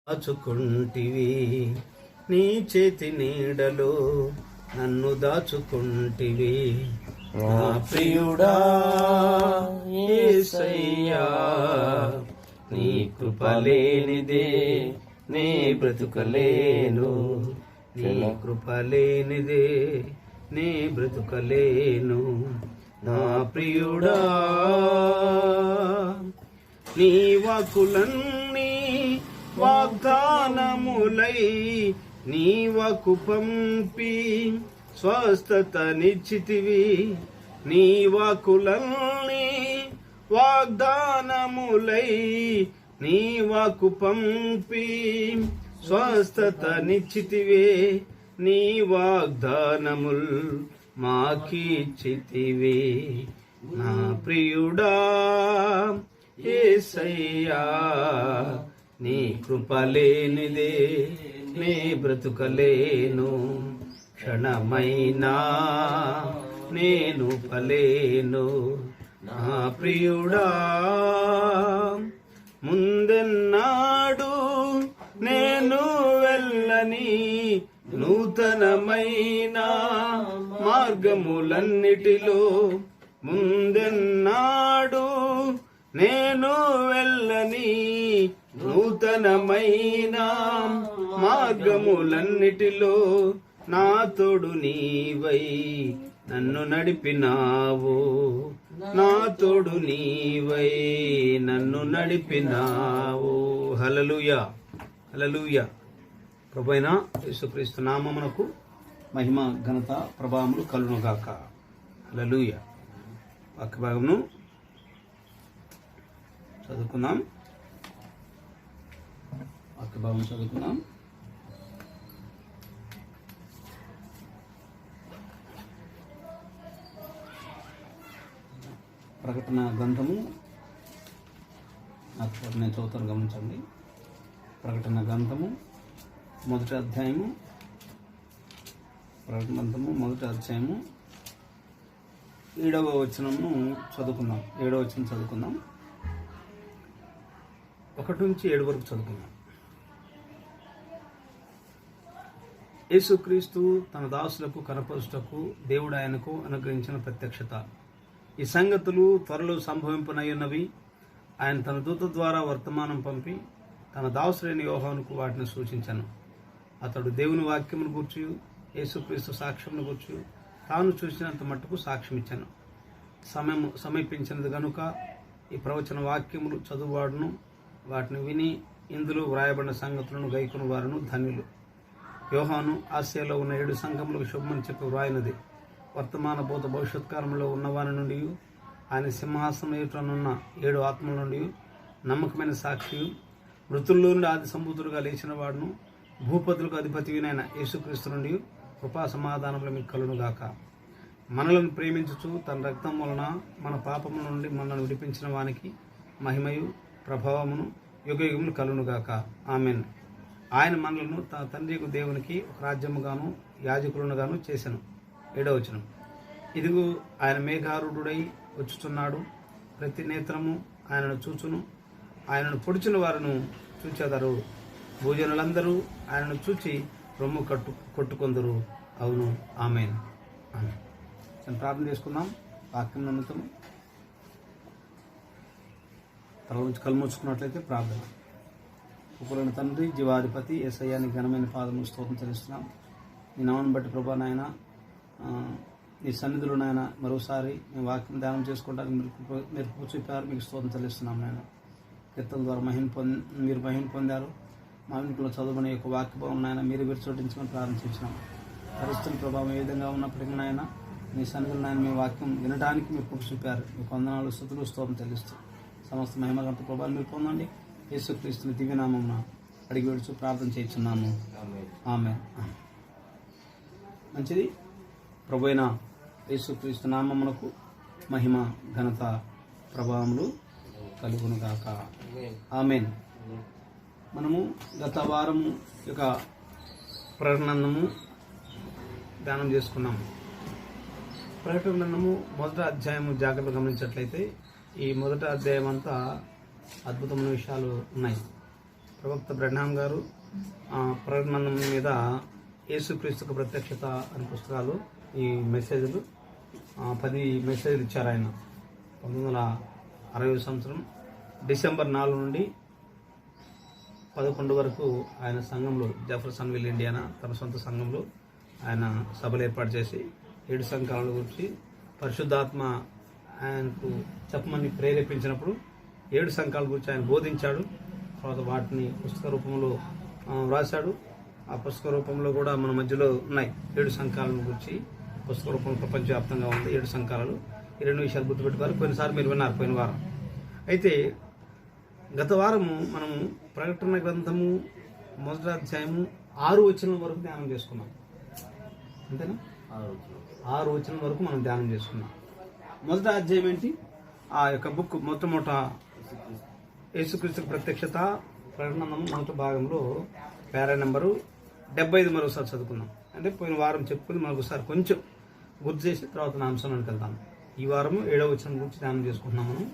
దాచుకుంటివి నీ చేతి నీడలో నన్ను దాచుకుంటివి నా ప్రియుడా యేసయ్యా నీ కృప లేనిదే నీ బ్రతుకలేను నీ కృప లేనిదే నీ బ్రతుకలేను నా ప్రియుడా నీ వాక్కులన్నీ వాగ్దానములై నీవకు పంపి స్వస్థతనిచ్చితివి నీ వాక్కులన్నీ వాగ్దానములై నీవకు పంపి స్వస్థతనిచ్చితివే నీ వాగ్దానముల్ మాకిచ్చితివే నా ప్రియుడా యేసయ్యా నీ కృప లేనిదే నీ బ్రతుకలేను క్షణమైనా నేను పలేను నా ప్రియుడా ముందెన్నాడు నేను వెళ్ళని నూతనమైన మార్గములన్నిటిలో ముందెన్నాడు నేను వెళ్ళని నూతనమైన మార్గములన్నిటిలో నా తోడు నీవై నన్ను నడిపినావు నా తోడు నీవై నన్ను నడిపినావు హల్లెలూయా హల్లెలూయా ప్రభువైన యేసుక్రీస్తు నామమునకు మహిమ ఘనత ప్రభావములు కలుగునుగాక హల్లెలూయా వాక్య భాగమును చదువుకుందాం వాక్య భాగం చదువుకుందాం ప్రకటన గ్రంథము నేను చదువుతాను గమనించండి ప్రకటన గ్రంథము మొదటి అధ్యాయము ప్రకటన గ్రంథము మొదటి అధ్యాయము 7వ వచనము చదువుకుందాం 7వ వచనం చదువుకుందాం 1 నుంచి 7 వరకు చదువుకుందాం. యేసుక్రీస్తు తన దాసులకు కనపరుచుటకు దేవుడు ఆయనకు అనుగ్రహించిన ప్రత్యక్షత. ఈ సంగతులు త్వరలో సంభవింపనయ్యున్నవి. ఆయన తన దూత ద్వారా వర్తమానం పంపి తన దాసులైన యోహానుకు వాటిని సూచించాను. అతడు దేవుని వాక్యమును గూర్చి యేసుక్రీస్తు సాక్ష్యమును గూర్చి తాను చూసినంత మట్టుకు సాక్ష్యం ఇచ్చాను. సమయం సమీపించినది గనుక ఈ ప్రవచన వాక్యములు చదువువాడును వాటిని విని ఇందులో వ్రాయబడిన సంగతులను గైకొను వారును ధన్యులు. యోహాను ఆసియాలో ఉన్న 7 సంఘములకు శుభమని చెప్పి వ్రాయినది. వర్తమాన భూత భవిష్యత్ కాలంలో ఉన్నవాని నుండి ఆయన సింహాసనం ఎదుటనున్న 7 ఆత్మల నుండి నమ్మకమైన సాక్షియు మృతుల్లో నుండి ఆది సంభూతుడుగా లేచిన వాడును భూపతులకు అధిపతియునైన యేసుక్రీస్తు నుండి కృపా సమాధానములు మీకు కలుగునుగాక. మనలను ప్రేమించుచు తన రక్తం వలన మన పాపముల నుండి మనల్ని విడిపించిన వానికి మహిమయు ప్రభావమును యుగయుగములు కలుగునుగాక. ఆమెన్. ఆయన మనలను తన తండ్రికి దేవునికి ఒక రాజ్యముగాను యాజకులనుగాను చేసెను. 7వ వచనం. ఇదిగో ఆయన మేఘారూఢుడై వచ్చుచున్నాడు. ప్రతి నేత్రము ఆయనను చూచును. ఆయనను పొడిచిన వారును చూచెదరు. భూజనులందరూ ఆయనను చూచి రొమ్ము కొట్టుకొందరు. అవును. ఆమెన్. ప్రార్థన చేసుకుందాం. వాక్యం నమ్ముతాము. తల నుంచి కళ్ళు మూసుకున్నట్లయితే ప్రార్థన. ఉపలైన తండ్రి జీవాధిపతి యేసయ్యాని ఘనమైన పాదములు స్తోత్రం చెల్లిస్తున్నాం. నీ నామను బట్టి ప్రభా నాయన నీ సన్నిధిలో నాయన మరోసారి మేము వాక్యం ధ్యానం చేసుకోవడానికి మీరు చూపారు. మీకు స్తోత్రం చెల్లిస్తున్నాం నాయన. కీర్తన ద్వారా మీరు మహిమ పొందారు. మా ఇంట్లో చదువుకునే యొక్క వాక్యభావం నాయన మీరు విరచోటించమని ప్రారంభించినాం. పరిస్థితుల ప్రభావం ఏ విధంగా ఉన్నప్పటికీ నాయన మీ సన్నిధిలో నాయన మీ వాక్యం వినడానికి మీరు కృప చూపారు. మీ వందనాలు స్తుతులు స్తోత్రం చెల్లిస్తూ సమస్త మహిమగంత ప్రభావాలు మీరు పొందండి. యేసుక్రీస్తుని దివ్యనామమున అడిగి విడుచు ప్రార్థన చేస్తున్నాము. ఆమె మంచిది. ప్రభువైన యేసుక్రీస్తు నామమునకు మహిమ ఘనత ప్రభావములు కలుగునుగాక. ఆమెన్. మనము గత వారము యొక్క ప్రకటనము ధ్యానం చేసుకున్నాము. ప్రకటన గ్రంథము మొదటి అధ్యాయము జాగ్రత్తగా గమనించినట్లయితే ఈ మొదటి అధ్యాయం అంతా అద్భుతమైన విషయాలు ఉన్నాయి. ప్రవక్త బ్రహ్నాం గారు ప్రకటన మీద యేసుక్రీస్తుకు ప్రత్యక్షత అనే పుస్తకాలు, ఈ మెసేజ్లు 10 మెసేజ్లు ఇచ్చారు ఆయన. 1960 సంవత్సరం డిసెంబర్ 4 నుండి 11 వరకు ఆయన సంఘంలో, జెఫర్సన్విల్ ఇండియానా తన సొంత సంఘంలో ఆయన సభలు ఏర్పాటు చేసి 7 సంఘాల గురించి పరిశుద్ధాత్మ ఆయనకు చెప్పమని ప్రేరేపించినప్పుడు 7 సంఘాల గురించి ఆయన బోధించాడు. తర్వాత వాటిని పుస్తక రూపంలో వ్రాశాడు. ఆ పుస్తక రూపంలో కూడా మన మధ్యలో ఉన్నాయి. 7 సంఘాల గురించి పుస్తక రూపంలో ప్రపంచవ్యాప్తంగా ఉంది. 7 సంఘాలు. ఈ 2 విషయాలు గుర్తుపెట్టుకోవాలి. పోయినసారి మీరు విన్నారు, పోయిన వారం. అయితే గత వారము మనము ప్రకటన గ్రంథము 1వ అధ్యాయము 6 వచనం వరకు ధ్యానం చేసుకున్నాం. అంతేనా? 6 వచనం వరకు మనం ధ్యానం చేసుకున్నాం. 1వ అధ్యాయం ఏంటి? ఆ యొక్క బుక్ మొట్టమొదట యేసుక్రీస్తుకు ప్రత్యక్షత ప్రకటన 1వ భాగంలో పేరా నెంబరు 75 మరోసారి చదువుకున్నాం. అంటే పోయిన వారం చెప్పుకుని మరొకసారి కొంచెం గుర్తు చేసి తర్వాత నా అంశంలోకి వెళ్తాను. ఈ వారము 7వ వచనం గురించి ధ్యానం చేసుకుంటున్నాం మనం.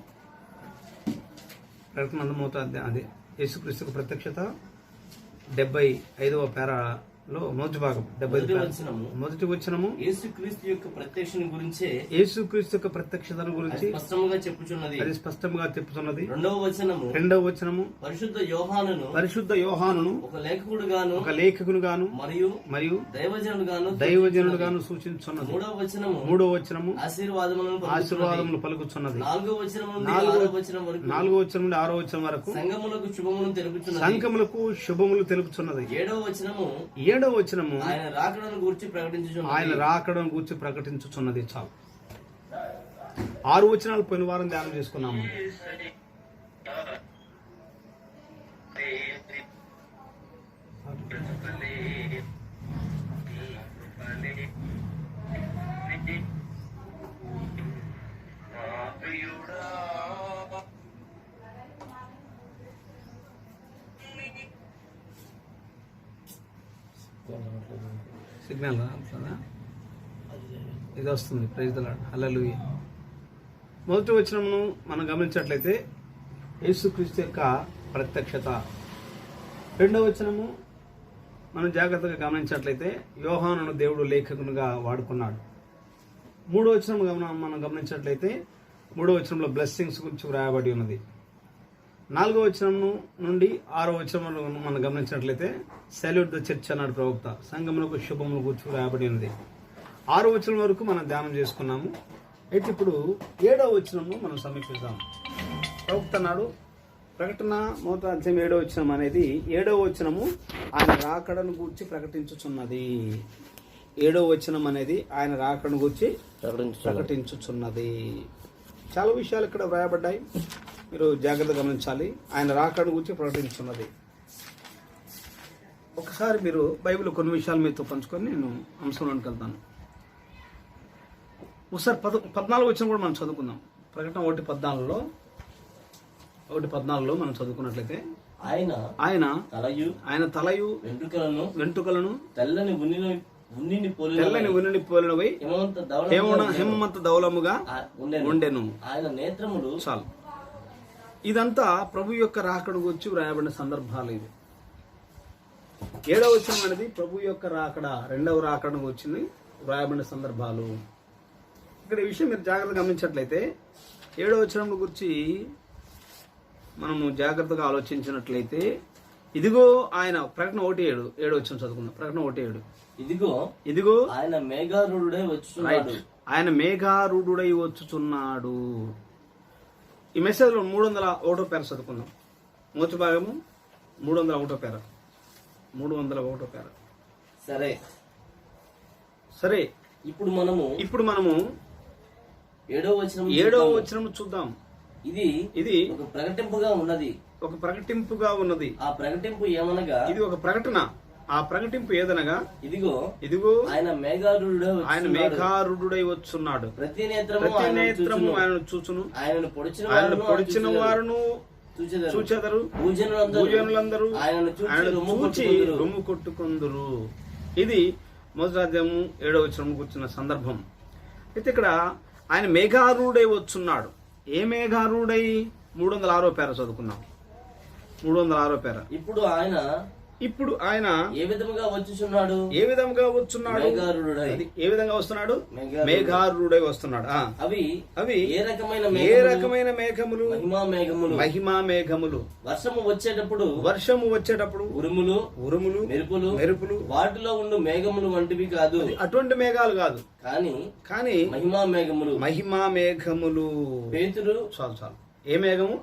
ప్రకటన 1వ అధ్యాయం, అదే యేసుక్రీస్తుకు ప్రత్యక్షత 75వ పేరాలో మొదటి భాగం, మొదటి వచనము యేసుక్రీస్తు యొక్క ప్రత్యక్షత గురించి, యేసుక్రీస్తు యొక్క ప్రత్యక్షతను గురించి స్పష్టంగా చెప్పుచున్నది. అది స్పష్టంగా చెప్పుతున్నది. 2వ వచనము పరిశుద్ధ యోహానును ఒక లేఖకుడు గాను మరియు దైవజనుడు గాను సూచించున్నది. 3వ వచనము ఆశీర్వాదములు పలుకుచున్నది. 4వ వచనం నుండి 6వ వచనం వరకు సంఘములకు శుభములు తెలుపుచున్నది. 7వ వచనము ఆయన రాకడను గూర్చి ప్రకటించుచున్నది. చాలు. 6 వచనాలు పోయిన వారం ధ్యానం చేసుకున్నాము. సిగ్నల్ రాదా? ఇది వస్తుంది. Praise the Lord. హల్లెలూయా. మొదటి వచనమును మనం గమనించినట్లయితే యేసుక్రీస్తు యొక్క ప్రత్యక్షత. 2వ వచనము మనం జాగ్రత్తగా గమనించినట్లయితే యోహానును దేవుడు లేఖకునిగా వాడుకున్నాడు. 3వ వచనం మనం గమనించినట్లయితే 3వ వచనంలో బ్లెస్సింగ్స్ గురించి వ్రాయబడి ఉన్నది. 4వ వచనం నుండి 6వ వచనం మనం గమనించినట్లయితే సెల్యూట్ ద చర్చ్ అన్నాడు ప్రవక్త. సంఘములకు శుభములు గురించి వ్రాయబడి ఉన్నది. 6వ వచనం వరకు మనం ధ్యానం చేసుకున్నాము. అయితే ఇప్పుడు 7వ వచనము మనం సమీక్షిద్దాం. ప్రవక్త అన్నాడు, ప్రకటన 1వ అధ్యాయం 7వ వచనం అనేది 7వ వచనము ఆయన రాకడను గూర్చి ప్రకటించుచున్నది. 7వ వచనం అనేది ఆయన రాకడను గూర్చి ప్రకటించుచున్నది. చాలా విషయాలు ఇక్కడ వ్రాయబడ్డాయి, మీరు జాగ్రత్తగా గమనించాలి. ఆయన రాకడను గురించి ప్రకటించున్నది. ఒకసారి మీరు బైబిల్ కొన్ని విషయాలు మీతో పంచుకొని నేను అంశంలోకి వెళ్తాను. ఒకసారి 14వ వచనం కూడా మనం చదువుకుందాం. ప్రకటన 1:14లో మనం చదువుకున్నట్లయితే ఆయన తలయు వెంట్రుకలను తెల్లని ఉన్నిని పోలినవై హేమంత ధవలముగా ఉండెను. చాలు. ఇదంతా ప్రభు యొక్క రాకడ గురించి వ్రాయబడిన సందర్భాలు. ఇది 7వ వచనం అనేది ప్రభు యొక్క రాకడ, 2వ రాకడ వచ్చింది వ్రాయబడిన సందర్భాలు. ఇక్కడ ఈ విషయం మీరు జాగ్రత్తగా గమనించినట్లయితే 7వ వచనం గురించి మనము జాగ్రత్తగా ఆలోచించినట్లయితే ఇదిగో ఆయన, ప్రకటన 1:7, 7వ వచనం చదువుకుందాం. ప్రకటన 1:7, ఇదిగో ఆయన మేఘారూఢుడై వచ్చుచున్నాడు. ఈ మెసేజ్ లో 301వ పేర చదువుకుందాం. మొదటి భాగము 301వ పేర. 301వ పేర. సరే ఇప్పుడు మనము 7వ వచనం చూద్దాం. ఇది ఒక ప్రకటింపుగా ఉన్నది. ఆ ప్రకటింపు ఏమనగా, ఇది ఒక ప్రకటన. ఆ ప్రకటింపు ఏదనగా, ఇదిగో ఆయన మేఘారూఢుడై వచ్చున్నాడు. ప్రతి నేత్రము ఆయనను చూచును. ఆయనను పొడిచిన వారును చూచెదరు. భూజనులందరూ ఆయనను చూచి రొమ్ము కొట్టుకొందురు. ఇది మొదటి అధ్యాయము 7వ వచనం కూర్చున్న సందర్భం. అయితే ఇక్కడ ఆయన మేఘారూఢుడై వచ్చున్నాడు. ఏ మేఘారూఢై? 306వ పేర చదువుకున్నాం. 306 పేర. ఇప్పుడు ఆయన ఏ విధముగా వచ్చుచున్నాడు? మేఘారూఢుడై. ఏ విధంగా వస్తున్నాడు? మేఘారూఢుడై వస్తున్నాడు. అవి ఏ రకమైన మేఘములు? మహిమా మేఘములు. వర్షము వచ్చేటప్పుడు ఉరుములు మెరుపులు వాటిలో ఉండు మేఘములు వంటివి కాదు. అటువంటి మేఘాలు కాదు, కానీ మహిమా మేఘములు. పేతురు చాలు. ఏ మేఘము?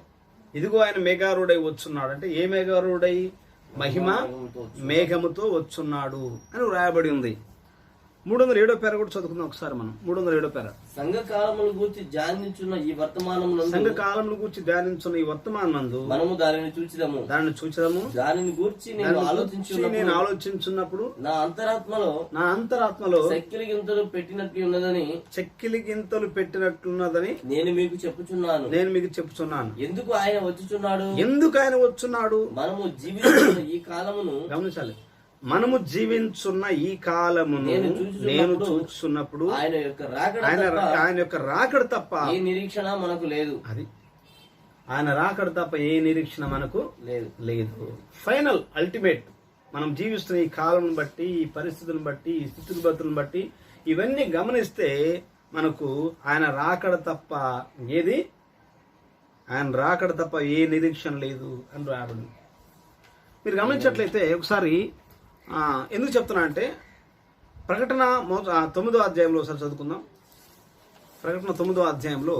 ఇదిగో ఆయన మేఘారూఢై వచ్చున్నాడు. అంటే ఏ మేఘారూఢై? మహిమ మేఘముతో వచ్చున్నాడు అని వ్రాయబడి ఉంది. 307 పేర కూడా చదువుకుందాం ఒకసారి మనం. 307 పేర. సంఘకాలమును గూర్చి ధ్యానించున్న ఈ వర్తమానమునందు మనము దానిని చూచిదము. దానిని గూర్చి నేను ఆలోచించున్నప్పుడు నా అంతరాత్మలో చెక్కిలి గింతలు పెట్టినట్లున్నదని నేను మీకు చెప్పుచున్నాను. ఎందుకు ఆయన వచ్చుచున్నాడు? మనము జీవిస్తున్న ఈ కాలమును గమనించాలి. మనము జీవించున్న ఈ కాలమును నేను చూస్తున్నప్పుడు ఆయన యొక్క రాకడ తప్ప ఏ నిరీక్షణ మనకు లేదు. అది ఆయన రాకడ తప్ప ఏ నిరీక్షణ మనకు లేదు. ఫైనల్ అల్టిమేట్ మనం జీవిస్తున్న ఈ కాలం బట్టి, ఈ పరిస్థితులను బట్టి, ఈ స్థితిగతులను బట్టి ఇవన్నీ గమనిస్తే మనకు ఆయన రాకడ తప్ప ఏ నిరీక్షణ లేదు అని రాబడింది. మీరు గమనించట్లయితే ఒకసారి ఎందుకు చెప్తున్నా అంటే ప్రకటన 9వ అధ్యాయంలో ఒకసారి చదువుకుందాం. ప్రకటన 9వ అధ్యాయంలో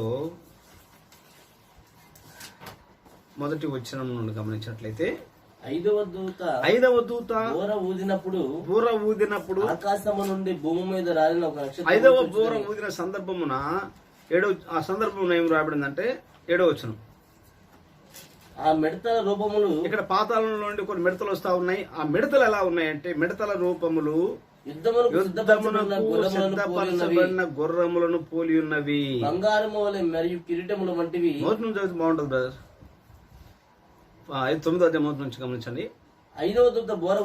మొదటి వచనం నుండి గమనించినట్లయితే ఐదవ దూత బూర ఊదినప్పుడు ఆకాశము నుండి భూమి మీద రాలిన ఒక నక్షత్రం. ఐదవ బూర ఊదిన సందర్భమున ఆ సందర్భం ఏం రాబడిందంటే 7వ వచనం. ఆ మిడతల రూపములు, ఇక్కడ పాతాళం నుండి కొన్ని మిడతలు వస్తా ఉన్నాయి. ఆ మిడతలు ఎలా ఉన్నాయంటే మిడతల రూపములు యుద్ధమునకు సిద్ధపరచబడిన గుర్రములను పోలి ఉన్నవి. బంగారము వలె మరియు కిరీటములు వంటివి. మొదటి నుంచి చదివితే బాగుంటుంది బ్రదర్. 9వ అధ్యాయం మొదటి నుంచి గమనించండి. ఐదవ దూత బోర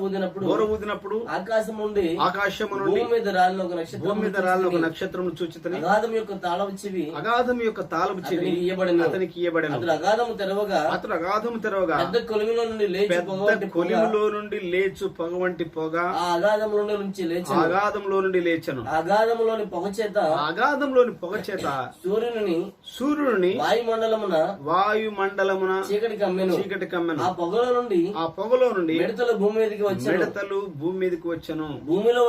ఊదినప్పుడు ఆకాశము నుండి భూమి మీద రాలిన ఒక నక్షత్రం చూచితిని. అగాధం యొక్క తాళపు చెవి అతనికి ఇయ్యబడెను. అతడు అగాధము తెరవగా పెద్ద కొలిమిలో నుండి లేచు పొగ వంటి పొగ అగాధంలో నుండి లేచెను. అగాధంలోని పొగ చేత సూర్యుని వాయుమండలమున చీకటి కమ్మెను. ఆ పొగలో నుండి మిడతలు భూమి మీదకి వచ్చాను. భూమిలో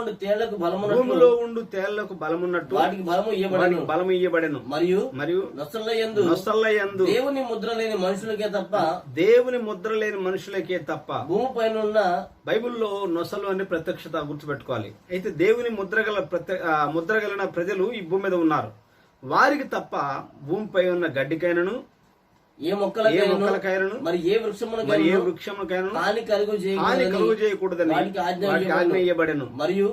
ఉండు తేళ్లకు బలమున్నట్టు వాటికి బలము ఇయ్యబడెను. మరియు నొసళ్ళయందు దేవుని ముద్ర లేని మనుషులకే తప్ప భూమిపైన ఉన్న బైబిల్లో నొసలు అని ప్రత్యక్షత గుర్తుపెట్టుకోవాలి. అయితే దేవుని ముద్రగల ప్రజలు ఈ భూమి మీద ఉన్నారు. వారికి తప్ప భూమిపై ఉన్న గడ్డికైనను ఏ మొక్కలకైనను మరి ఏ వృక్షమునకైనను హాని కలుగు చేయకూడదని ఆజ్ఞ ఇయ్యబడెను. మరియు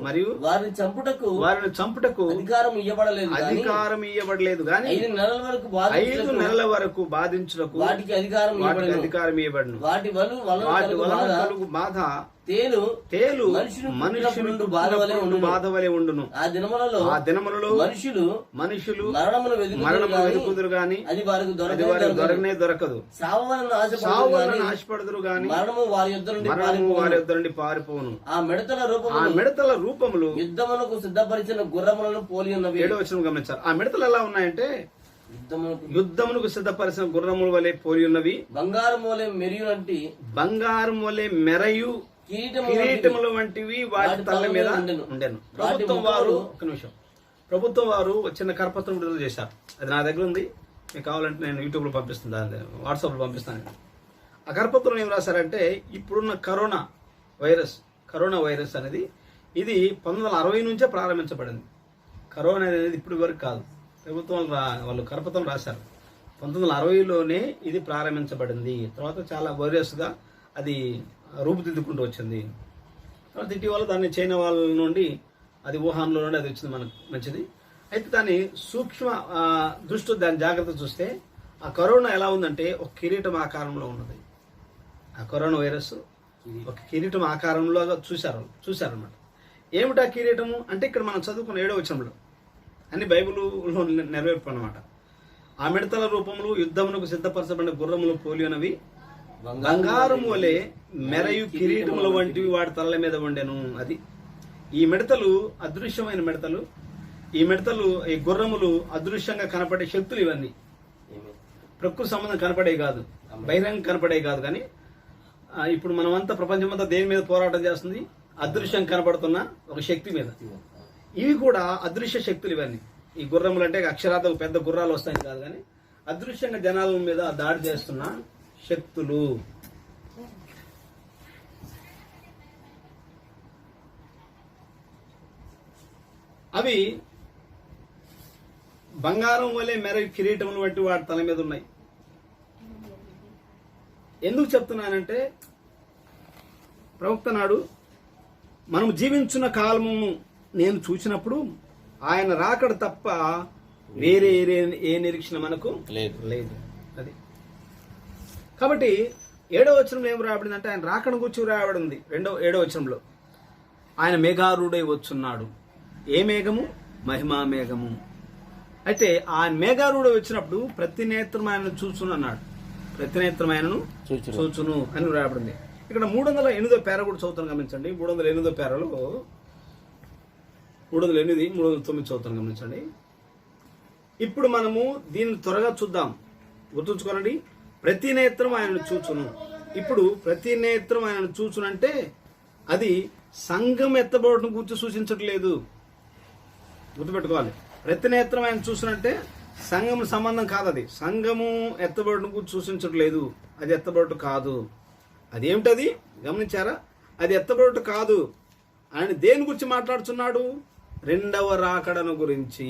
వారిని చంపుటకు అధికారం ఇయ్యబడలేదు గాని 5 నెలల వరకు బాధించుటకు వాటికి అధికారం ఇయ్యబడెను. వాటి వలన కలుగు బాధ తేలు మనుషులు బాధ వలె ఉండును. ఆ దినములలో మనుషులు మరణమును వెతుకుదురు గాని అది వారికి దొరకదు. సావని ఆశపడుదురు గాని మరణము వారి యొద్ద నుండి పారిపోవును. ఆ మిడతల రూపములు యుద్ధమునకు సిద్ధపరిచిన గుర్రములను పోలి ఉన్నవి. 7వ వచనం గమనించారు. ఆ మిడతలు ఎలా ఉన్నాయంటే యుద్ధమునకు సిద్ధపరిచిన గుర్రముల వలె పోలి ఉన్నవి. బంగారం వలె మెరయు కిరీటములు వంటివి వాటి తల మీద ఉండెను. ప్రభుత్వం వారు చిన్న కరపత్రం విడుదల చేశారు. అది నా దగ్గర ఉంది. మీకు కావాలంటే నేను యూట్యూబ్ లో పంపిస్తాను, వాట్సాప్ లో పంపిస్తాను. ఆ కరపత్రం ఏం రాశారంటే ఇప్పుడున్న కరోనా వైరస్ అనేది ఇది 1960 నుంచే ప్రారంభించబడింది. కరోనా అనేది ఇప్పుడు వరకు కాదు. ప్రభుత్వం వాళ్ళు కరపత్రం రాశారు. 1960లోనే ఇది ప్రారంభించబడింది. తర్వాత చాలా వైరస్ గా అది రూపుదిద్దుకుంటూ వచ్చింది. తర్వాత ఇటీవల దాన్ని చైనా వాళ్ళ నుండి అది వుహాన్లో నుండి అది వచ్చింది మనకు మంచిది. అయితే దాని సూక్ష్మ దృష్టి దాని జాగ్రత్త చూస్తే ఆ కరోనా ఎలా ఉందంటే ఒక కిరీటం ఆకారంలో ఉన్నది. ఆ కరోనా వైరస్ ఒక కిరీటం ఆకారంలో చూశారనమాట. ఏమిటా కిరీటము అంటే ఇక్కడ మనం చదువుకున్న 7వ వచనంలో అన్ని బైబిల్లో నెరవేర్పు అనమాట. ఆ మిడతల రూపములు యుద్ధమునకు సిద్ధపరచబడిన గుర్రములు పోలి ఉన్నవి. బంగారం వలె మెరయు కిరీటముల వంటివి వాడి తలల మీద ఉండెను. అది ఈ మిడతలు అదృశ్యమైన మిడతలు. ఈ మిడతలు, ఈ గుర్రములు అదృశ్యంగా కనపడే శక్తులు. ఇవన్నీ ప్రకృతి సంబంధం కనపడే కాదు, బహిరంగ కనపడే కాదు. కానీ ఇప్పుడు మనమంతా ప్రపంచమంతా దేని మీద పోరాటం చేస్తుంది? అదృశ్యం కనపడుతున్న ఒక శక్తి మీద. ఇవి కూడా అదృశ్య శక్తులు. ఇవన్నీ ఈ గుర్రములు అంటే అక్షరార్థ పెద్ద గుర్రాలు వస్తాయి కాదు, కానీ అదృశ్యంగా జనాల మీద దాడి చేస్తున్న శక్తులు. అవి బంగారం వలె మెరవి కిరీటములు వంటి వాటి తల మీద ఉన్నాయి. ఎందుకు చెప్తున్నానంటే, ప్రవక్త నాడు మనం జీవించున్న కాలము నేను చూసినప్పుడు ఆయన రాకడ తప్ప వేరే ఏ నిరీక్షణ మనకు లేదు. అది కాబట్టి 7వ వచనంలో ఏం రాయబడింది అంటే, ఆయన రాకడ గురించి రాయబడింది. 7వ వచనంలో ఆయన మేఘారూఢై వచ్చున్నాడు. ఏ మేఘము? మహిమా మేఘము. అయితే ఆ మేఘారూఢై వచ్చినప్పుడు ప్రతి నేత్రం ఆయనను చూచును అన్నాడు. ప్రతి నేత్రం ఆయనను చూచును అని రాయబడింది. ఇక్కడ 308వ పేర కూడా చదువుతాను గమనించండి. 308వ పేరలో 308, 309 చదువుతాను గమనించండి. ఇప్పుడు మనము దీన్ని త్వరగా చూద్దాం. గుర్తుంచుకోనండి, ప్రతి నేత్రం ఆయనను చూచును. ఇప్పుడు ప్రతి నేత్రం ఆయనను చూచునంటే అది సంఘం ఎత్తబడటం గురించి సూచించట్లేదు. గుర్తుపెట్టుకోవాలి. ప్రతి నేత్రం ఆయన చూసినంటే సంఘం సంబంధం కాదు. అది సంఘము ఎత్తబడటం గురించి సూచించట్లేదు. అది ఎత్తబడటం కాదు. అదేమిటది గమనించారా? అది ఎత్తబడటం కాదు. ఆయన దేని గురించి మాట్లాడుతున్నాడు? రెండవ రాకడను గురించి.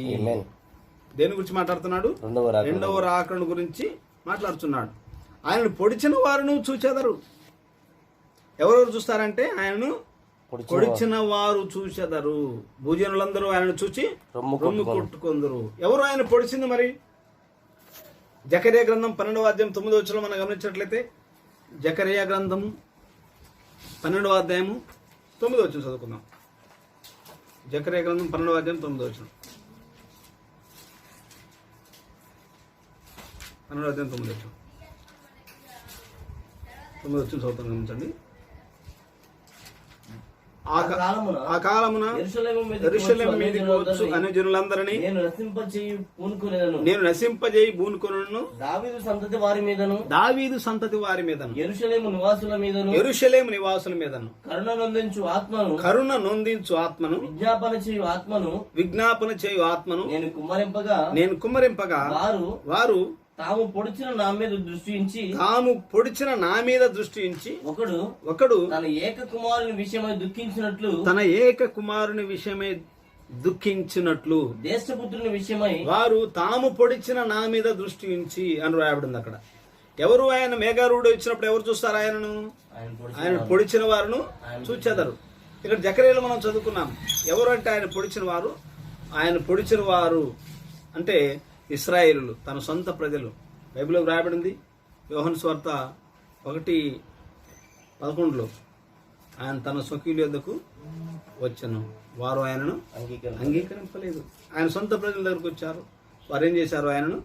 దేని గురించి మాట్లాడుతున్నాడు? రెండవ రాకడను గురించి మాట్లాడుతున్నాడు. ఆయనను పొడిచిన వారును చూచెదరు. ఎవరెవరు చూస్తారంటే ఆయనను పొడిచిన వారు చూచెదరు. భూజనులందరూ ఆయనను చూచి రొమ్ము కొట్టుకొందరు. ఎవరు ఆయన పొడిచింది? మరి జకరియా గ్రంథం 12వ అధ్యాయం 9వ వచనం మనం గమనించినట్లయితే, జకరియా గ్రంథం 12వ అధ్యాయము 9వ వచనం చదువుకుందాం. జకరియా గ్రంథం 12వ అధ్యాయం 9వ వచనం. 12వ అధ్యాయం 9వ వచనం. 9వ వచనం చదువుతాం గమనించండి. ఆ కాలమున యెరూషలేము మీదికి వచ్చు అన్యజనులందరినీ నేను నశింపజేయి పూనుకొనును. దావీదు సంతతి వారి మీదను యెరూషలేము నివాసుల మీదను కరుణ నొందించు ఆత్మను విజ్ఞాపన చేయు ఆత్మను నేను కుమ్మరింపగా వారు తాము పొడిచిన నా మీద దృష్టి ఉంచి ఒకడు తన ఏక కుమారుని విషయమై దుఃఖించినట్లు దేశపుత్రుని విషయమై వారు తాము పొడిచిన నా మీద దృష్టి ఉంచి అని రాయబడింది అక్కడ. ఎవరు? ఆయన మేఘారూఢుడు వచ్చినప్పుడు ఎవరు చూస్తారు? ఆయనను. ఆయన పొడిచిన వారును చూచెదరు. ఇక్కడ జకరియలో మనం చదువుకున్నాం. ఎవరు అంటే ఆయన పొడిచిన వారు. ఆయన పొడిచిన వారు అంటే ఇశ్రాయేలులు, తన సొంత ప్రజలు. బైబిల్లో రాయబడింది యోహాను సువార్త 1:11 ఆయన తన స్వకీయుల యొద్దకు వచ్చెను, వారు ఆయనను అంగీకరింపలేదు. ఆయన సొంత ప్రజల దగ్గరకు వచ్చారు, వారు ఏం చేశారు? ఆయనను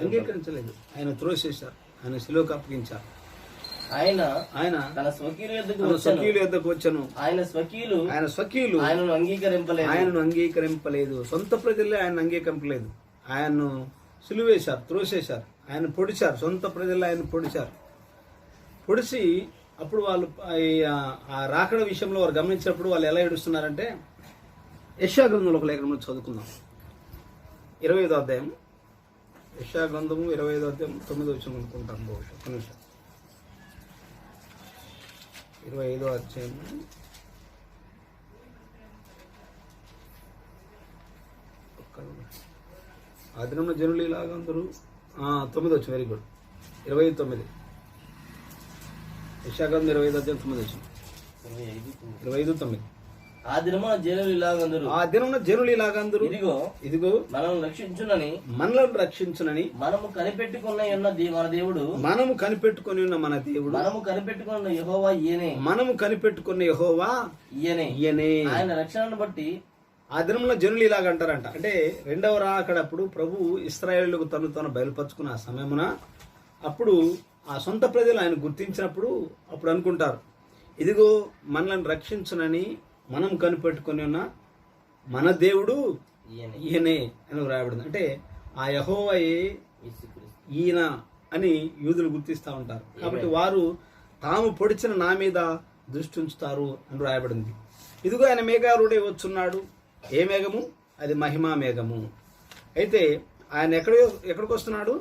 అంగీకరించలేదు. ఆయన త్రోసేశారు, ఆయన శిలువకు అప్పగించారు. ఆయన తన స్వకీయుల యొద్దకు వచ్చెను, ఆయన స్వకీయులు ఆయనను అంగీకరింపలేదు. సొంత ప్రజలే ఆయన అంగీకరింపలేదు. ఆయన్ను సిలువేశారు, త్రోసేశారు, ఆయన పొడిచారు. సొంత ప్రజలు ఆయన పొడిచి అప్పుడు వాళ్ళు ఆ రాకడ విషయంలో వారు గమనించినప్పుడు వాళ్ళు ఎలా ఏడుస్తున్నారంటే, యెషయా గ్రంథంలో ఒక లేఖనం చదువుకుందాం. 25వ అధ్యాయం, యెషయా గ్రంథము 25వ అధ్యాయం 9వ వచనం అనుకుంటాం. బహుశా ఒక నిమిషం. 25వ అధ్యాయం ఆ దినంలో జనులు ఇలాగా అందరూ 9వ వచనం. Very good. 29 యెషయా గ్రంథం 25వ అధ్యాయం 9వ వచనం. 25:9. ఆ దినమున జనులు ఇలాగందరూ ఇదిగో మనల్ని రక్షించునని మనము కనిపెట్టుకుని ఉన్న మన దేవుడు మనము కనిపెట్టుకున్న యెహోవా ఈయనే. ఆయన రక్షణను బట్టి ఆ దినంలో జనులు ఇలాగ అంటారంట. అంటే రెండవ రాకడప్పుడు ప్రభు ఇశ్రాయేలుకు తను బయలుపరుచుకున్న ఆ సమయమున అప్పుడు ఆ సొంత ప్రజలు ఆయన గుర్తించినప్పుడు అప్పుడు అనుకుంటారు, ఇదిగో మనల్ని రక్షించునని మనం కనిపెట్టుకుని ఉన్న మన దేవుడు ఈయనే అని రాయబడింది. అంటే ఆ యెహోవాయే ఈయన అని యూదులు గుర్తిస్తూ ఉంటారు. కాబట్టి వారు తాము పొడిచిన నా మీద దృష్టి ఉంచుతారు అని రాయబడింది. ఇదిగో ఆయన మేఘారుడే వచ్చున్నాడు. ఏ మేఘము? అది మహిమా మేఘము. అయితే ఆయన ఎక్కడికి వస్తున్నాడు?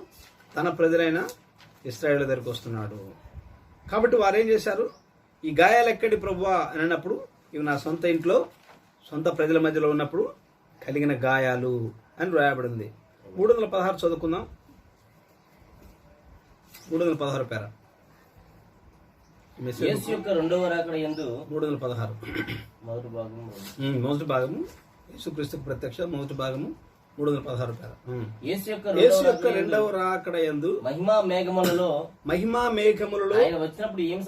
తన ప్రజలైన ఇశ్రాయేలు దగ్గరికి వస్తున్నాడు. కాబట్టి వారు ఏం చేశారు? ఈ గాయాలు ఎక్కడి ప్రభువా అని అన్నప్పుడు, ఇవి నా సొంత ఇంట్లో సొంత ప్రజల మధ్యలో ఉన్నప్పుడు కలిగిన గాయాలు అని రాయబడింది. 316 చదువుకుందాం. 316 పేర యేసు యొక్క రెండవ రాకడ యందు 316 మొదటి భాగము యేసుక్రీస్తుకు ప్రత్యక్ష మొదటి భాగము 316 పేర. యేసు యొక్క రెండవ రాకడ యందు మహిమా మేఘములలో ఆయన వచ్చినప్పుడు ఏమి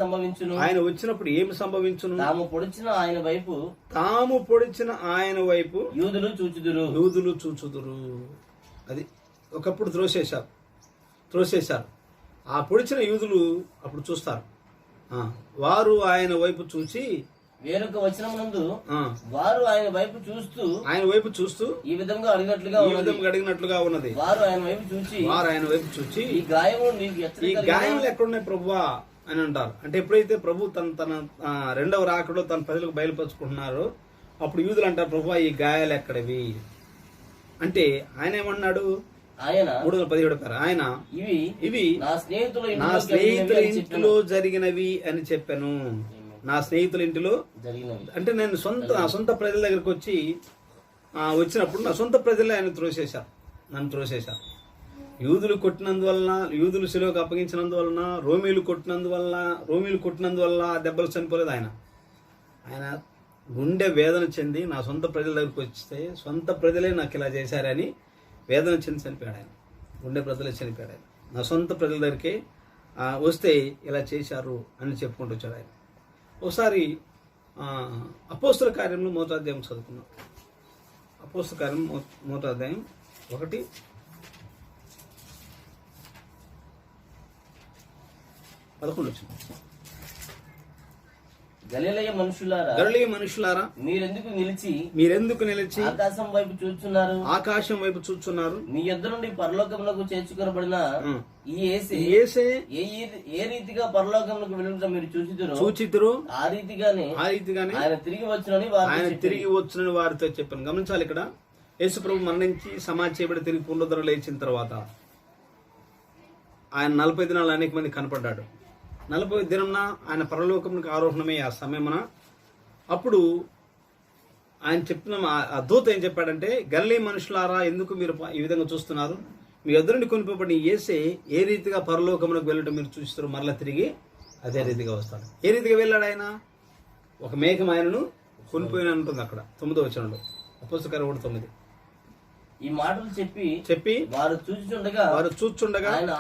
సంభవించును? తాము పొడిచిన ఆయన వైపు యూదులు చూచుదురు. అది ఒకప్పుడు త్రోసేశారు. ఆ పొడిచిన యూదులు అప్పుడు చూస్తారు. వారు ఆయన వైపు చూచి వేరొక వచనమునందు వారు ఆయన వైపు చూస్తూ ఈ విధంగా అడిగినట్లుగా ఉన్నది. వారు ఆయన వైపు చూచి ఈ గాయములు ఎక్కడున్నాయి ప్రభువా అని అంటారు. అంటే ఎప్పుడైతే ప్రభు తన రెండవ రాకడలో తన ప్రజలకు బయలుపరుచుకుంటున్నారో అప్పుడు యూదులు అంటారు, ప్రభువా ఈ గాయాలు ఎక్కడవి అంటే ఆయన ఏమన్నాడు? ఆయన 317 పేర ఆయన ఇవి నా స్నేహితుల ఇంటిలో జరిగినవి అని చెప్పాను. నా స్నేహితుల ఇంటిలో అంటే నేను సొంత ప్రజల దగ్గరకు వచ్చినప్పుడు నా సొంత ప్రజలే ఆయన నన్ను త్రోసేశారు. యూదులు కొట్టినందువలన, యూదులు శిలువకు అప్పగించినందువలన, రోమీలు కొట్టినందువల్ల దెబ్బలు చనిపోలేదు. ఆయన గుండె వేదన చెంది నా సొంత ప్రజల దగ్గరకు వస్తే సొంత ప్రజలే నాకు ఇలా చేశారని వేదన చెంది చనిపోయాడు. ఆయన గుండె ప్రజలే చనిపోయాడు. ఆయన నా సొంత ప్రజల దగ్గరికి వస్తే ఇలా చేశారు అని చెప్పుకుంటూ వచ్చాడు ఆయన. ఒకసారి అపోస్తుల కార్యంలో 1వ అధ్యాయం చదువుకున్నాం. అపోస్తుల కార్యం 1వ అధ్యాయం 1:11 వచ్చింది. గలిలయ మనుషులారా మీరెందుకు నిలిచి ఆకాశం వైపు చూచున్నారు? మీ యొద్ద నుండి పరలోకమునకు చేర్చుకొనబడిన ఈ యేసే ఏ రీతిగా పరలోకమునకు వెళ్ళుట మీరు చూచితురు, ఆ రీతిగానే ఆయన తిరిగి వచ్చునని వారితో చెప్పాను. గమనించాలి, ఇక్కడ యేసు ప్రభు మరణించి సమాధి చేయబడి తిరిగి పునరుద్ధరణ లేచిన తర్వాత ఆయన 40 దినాలు అనేక మంది కనపడ్డాడు. 40వ దినంన ఆయన పరలోకమునికి ఆరోహణమే ఆ సమయమున. అప్పుడు ఆయన చెప్తున్న ఆ దూత ఏం చెప్పాడంటే, గలిలయ మనుషులారా ఎందుకు మీరు ఈ విధంగా చూస్తున్నారు? మీ యొద్ద నుండి కొనిపోబడిన యేసే ఏ రీతిగా పరలోకమునకు వెళ్ళటం మీరు చూస్తారు, మరలా తిరిగి అదే రీతిగా వస్తాడు. ఏ రీతిగా వెళ్ళాడు ఆయన? ఒక మేఘం ఆయనను కొనిపోయిన ఉంటుంది అక్కడ 9వ వచనంలో, అపోస్తల కార్యం 1:9. ఈ మాటలు చెప్పి వారు చూచుచుండగా ఆయన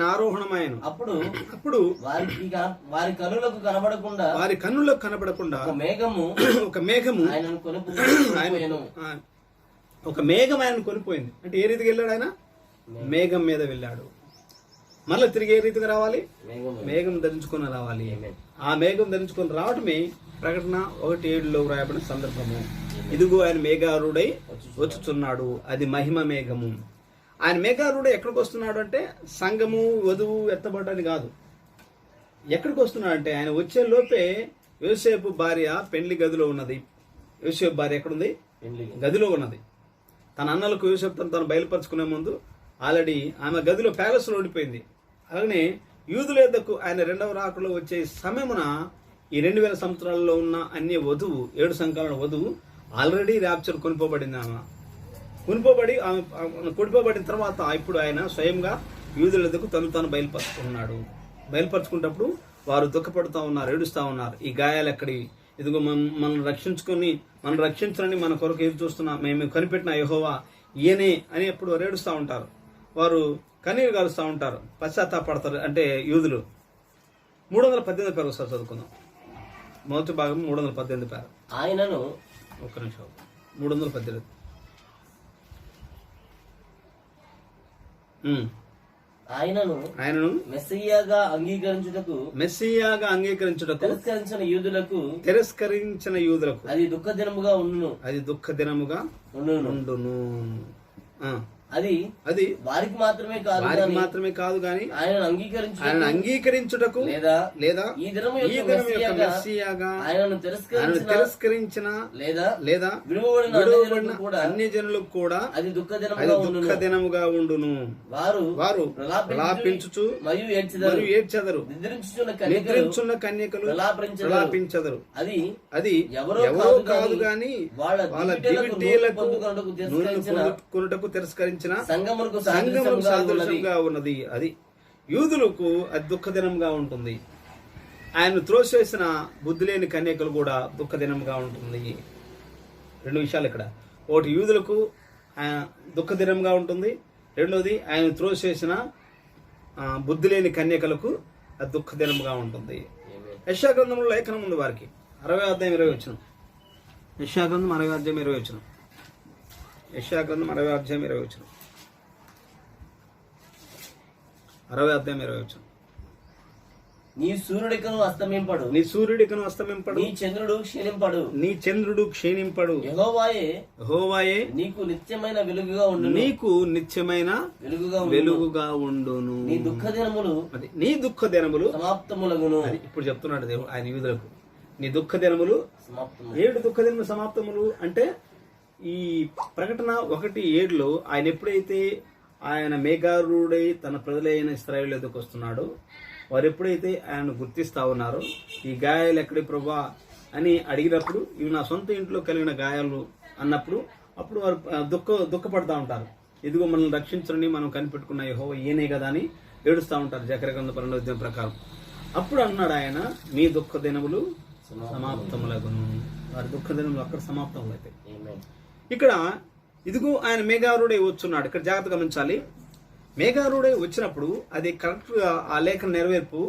ఆరోహణమాయను. అప్పుడు వారి కన్నులకు కనబడకుండా ఒక మేఘము ఆయనను కొనిపోయింది. అంటే ఏ రీతికి వెళ్ళాడు ఆయన? మేఘం మీద వెళ్ళాడు. మళ్ళీ తిరిగి ఏ రీతిగా రావాలి? మేఘం ధరించుకొని రావాలి. ఆ మేఘం ధరించుకొని రావటమే ప్రకటన 1:7లో వ్రాయబడిన సందర్భము. ఇదిగో ఆయన మేఘారుడై వచ్చుచున్నాడు. అది మహిమ మేఘము. ఆయన మేఘారుడై ఎక్కడికి వస్తున్నాడు అంటే సంఘము వధువు ఎత్తబడని కాదు. ఎక్కడికి వస్తున్నాడు అంటే ఆయన వచ్చే లోపే యోసేపు భార్య పెండ్లి గదిలో ఉన్నది. యోసేపు భార్య ఎక్కడుంది? గదిలో ఉన్నది. తన అన్నలకు యోసేపు తను బయలుపరుచుకునే ముందు ఆల్రెడీ ఆమె గదిలో ప్యాలెస్లో ఓడిపోయింది. అలాగనే యూదుల యొద్దకు ఆయన రెండవ రాకడలో వచ్చే సమయమున ఈ 2000 సంవత్సరాల్లో ఉన్న అన్య వధువు 7 సంఖ్యల వధువు ఆల్రెడీ ర్యాప్చర్ కొనిపోబడింది. ఆమె కొనిపోబడిన తర్వాత ఇప్పుడు ఆయన స్వయంగా యూదుల యొద్దకు తను బయలుపరుచుకున్నాడు. బయలుపరుచుకున్నప్పుడు వారు దుఃఖపడుతూ ఉన్నారు, ఏడుస్తూ ఉన్నారు. ఈ గాయాలు ఎక్కడి? ఇదిగో మనం రక్షించని మన కొరకు ఎదురు చూస్తున్నా, మేము కనిపెట్టిన యెహోవా ఈయనే అని ఎప్పుడు ఏడుస్తూ ఉంటారు. వారు కన్నీరు కాలుస్తూ ఉంటారు, పశ్చాత్తాపడతారు. అంటే యూదులు 318 పేరు ఒకసారి చదువుకుందాం. మొదటి భాగం 318 పేరు. ఆయనను 318 ఆయనను మెస్సియాగా అంగీకరించుటకు తిరస్కరించిన యూదులకు అది దుఃఖ దినముగా ఉండును. అది వారికి మాత్రమే కాదు గాని ఆయన అంగీకరించుటకు లేదా ఈ దినము ఈ దినం యొక్క మెస్సియాగా ఆయనను తిరస్కరించిన లేదా విడువబడిన అన్ని జనులకు కూడా అది దుఃఖ దినముగా ఉండును. వారు ప్రలాపించుచు మరియు ఏడ్చెదరు, నిద్రించున్న కన్యకలు ప్రలాపించెదరు. అది ఎవరో కాదు గాని వాళ్ళ దివిటీలకు కొనుటకు తిరస్కరించిన సంగమునకు సాదృశ్యంగా ఉన్నది. అది యూదులకు అది దుఃఖదినంగా ఉంటుంది. ఆయన త్రోసివేసిన బుద్ధి లేని కన్యకలు కూడా దుఃఖదినంగా ఉంటుంది. రెండు విషయాలు ఇక్కడ. ఒకటి యూదులకు దుఃఖదినంగా ఉంటుంది, రెండోది ఆయన త్రోసివేసిన బుద్ధి లేని కన్యకలకు అది దుఃఖదినంగా ఉంటుంది. యెషయా గ్రంథంలో లేఖనం ఉంది వారికి. 60వ అధ్యాయం 20వ వచనం. యెషయా గ్రంథం 60వ అధ్యాయం 20వ వచనం. యెషయా గ్రంథం 60వ అధ్యాయం 20వ వచనం. 60వ అధ్యాయం 20వ వచనం. నీ సూర్యుడికను అస్తమింపడు, నీ చంద్రుడు క్షీణింపడు. యెహోవాయే నీకు నిత్యమైన వెలుగుగా ఉండును. నీ దుఃఖ దినములు సమాప్తములగును. ఇప్పుడు చెప్తున్నాడు దేవుడు ఆయన యూదులకు, నీ దుఃఖ దినములు 7 దుఃఖ దినములు సమాప్తములు అంటే ఈ ప్రకటన 1:7 ఆయన ఎప్పుడైతే ఆయన మేఘారూఢై తన ప్రజలైన ఇశ్రాయేలు ఎదుకు వస్తున్నాడో, వారు ఎప్పుడైతే ఆయన గుర్తిస్తా ఉన్నారో ఈ గాయాలు ఎక్కడి ప్రభా అని అడిగినప్పుడు ఇవి నా సొంత ఇంట్లో కలిగిన గాయాలు అన్నప్పుడు అప్పుడు వారు దుఃఖపడతా ఉంటారు. ఇదిగో మనల్ని రక్షించరని మనం కనిపెట్టుకున్న యెహోవా ఈయనే కదా అని ఏడుస్తూ ఉంటారు జకర్యా గ్రంథం 12వ అధ్యాయం ప్రకారం. అప్పుడు అన్నాడు ఆయన, మీ దుఃఖ దినములు సమాప్తములగును. వారి దుఃఖ దినములు అక్కడ సమాప్తములైతాయి. ఇక్కడ ఇదిగో ఆయన మేఘారూఢై వచ్చున్నాడు. ఇక్కడ జాగ్రత్తగా గమనించాలి. మేఘారూఢై వచ్చినప్పుడు అది కరెక్ట్ గా ఆ లేఖన నెరవేర్పు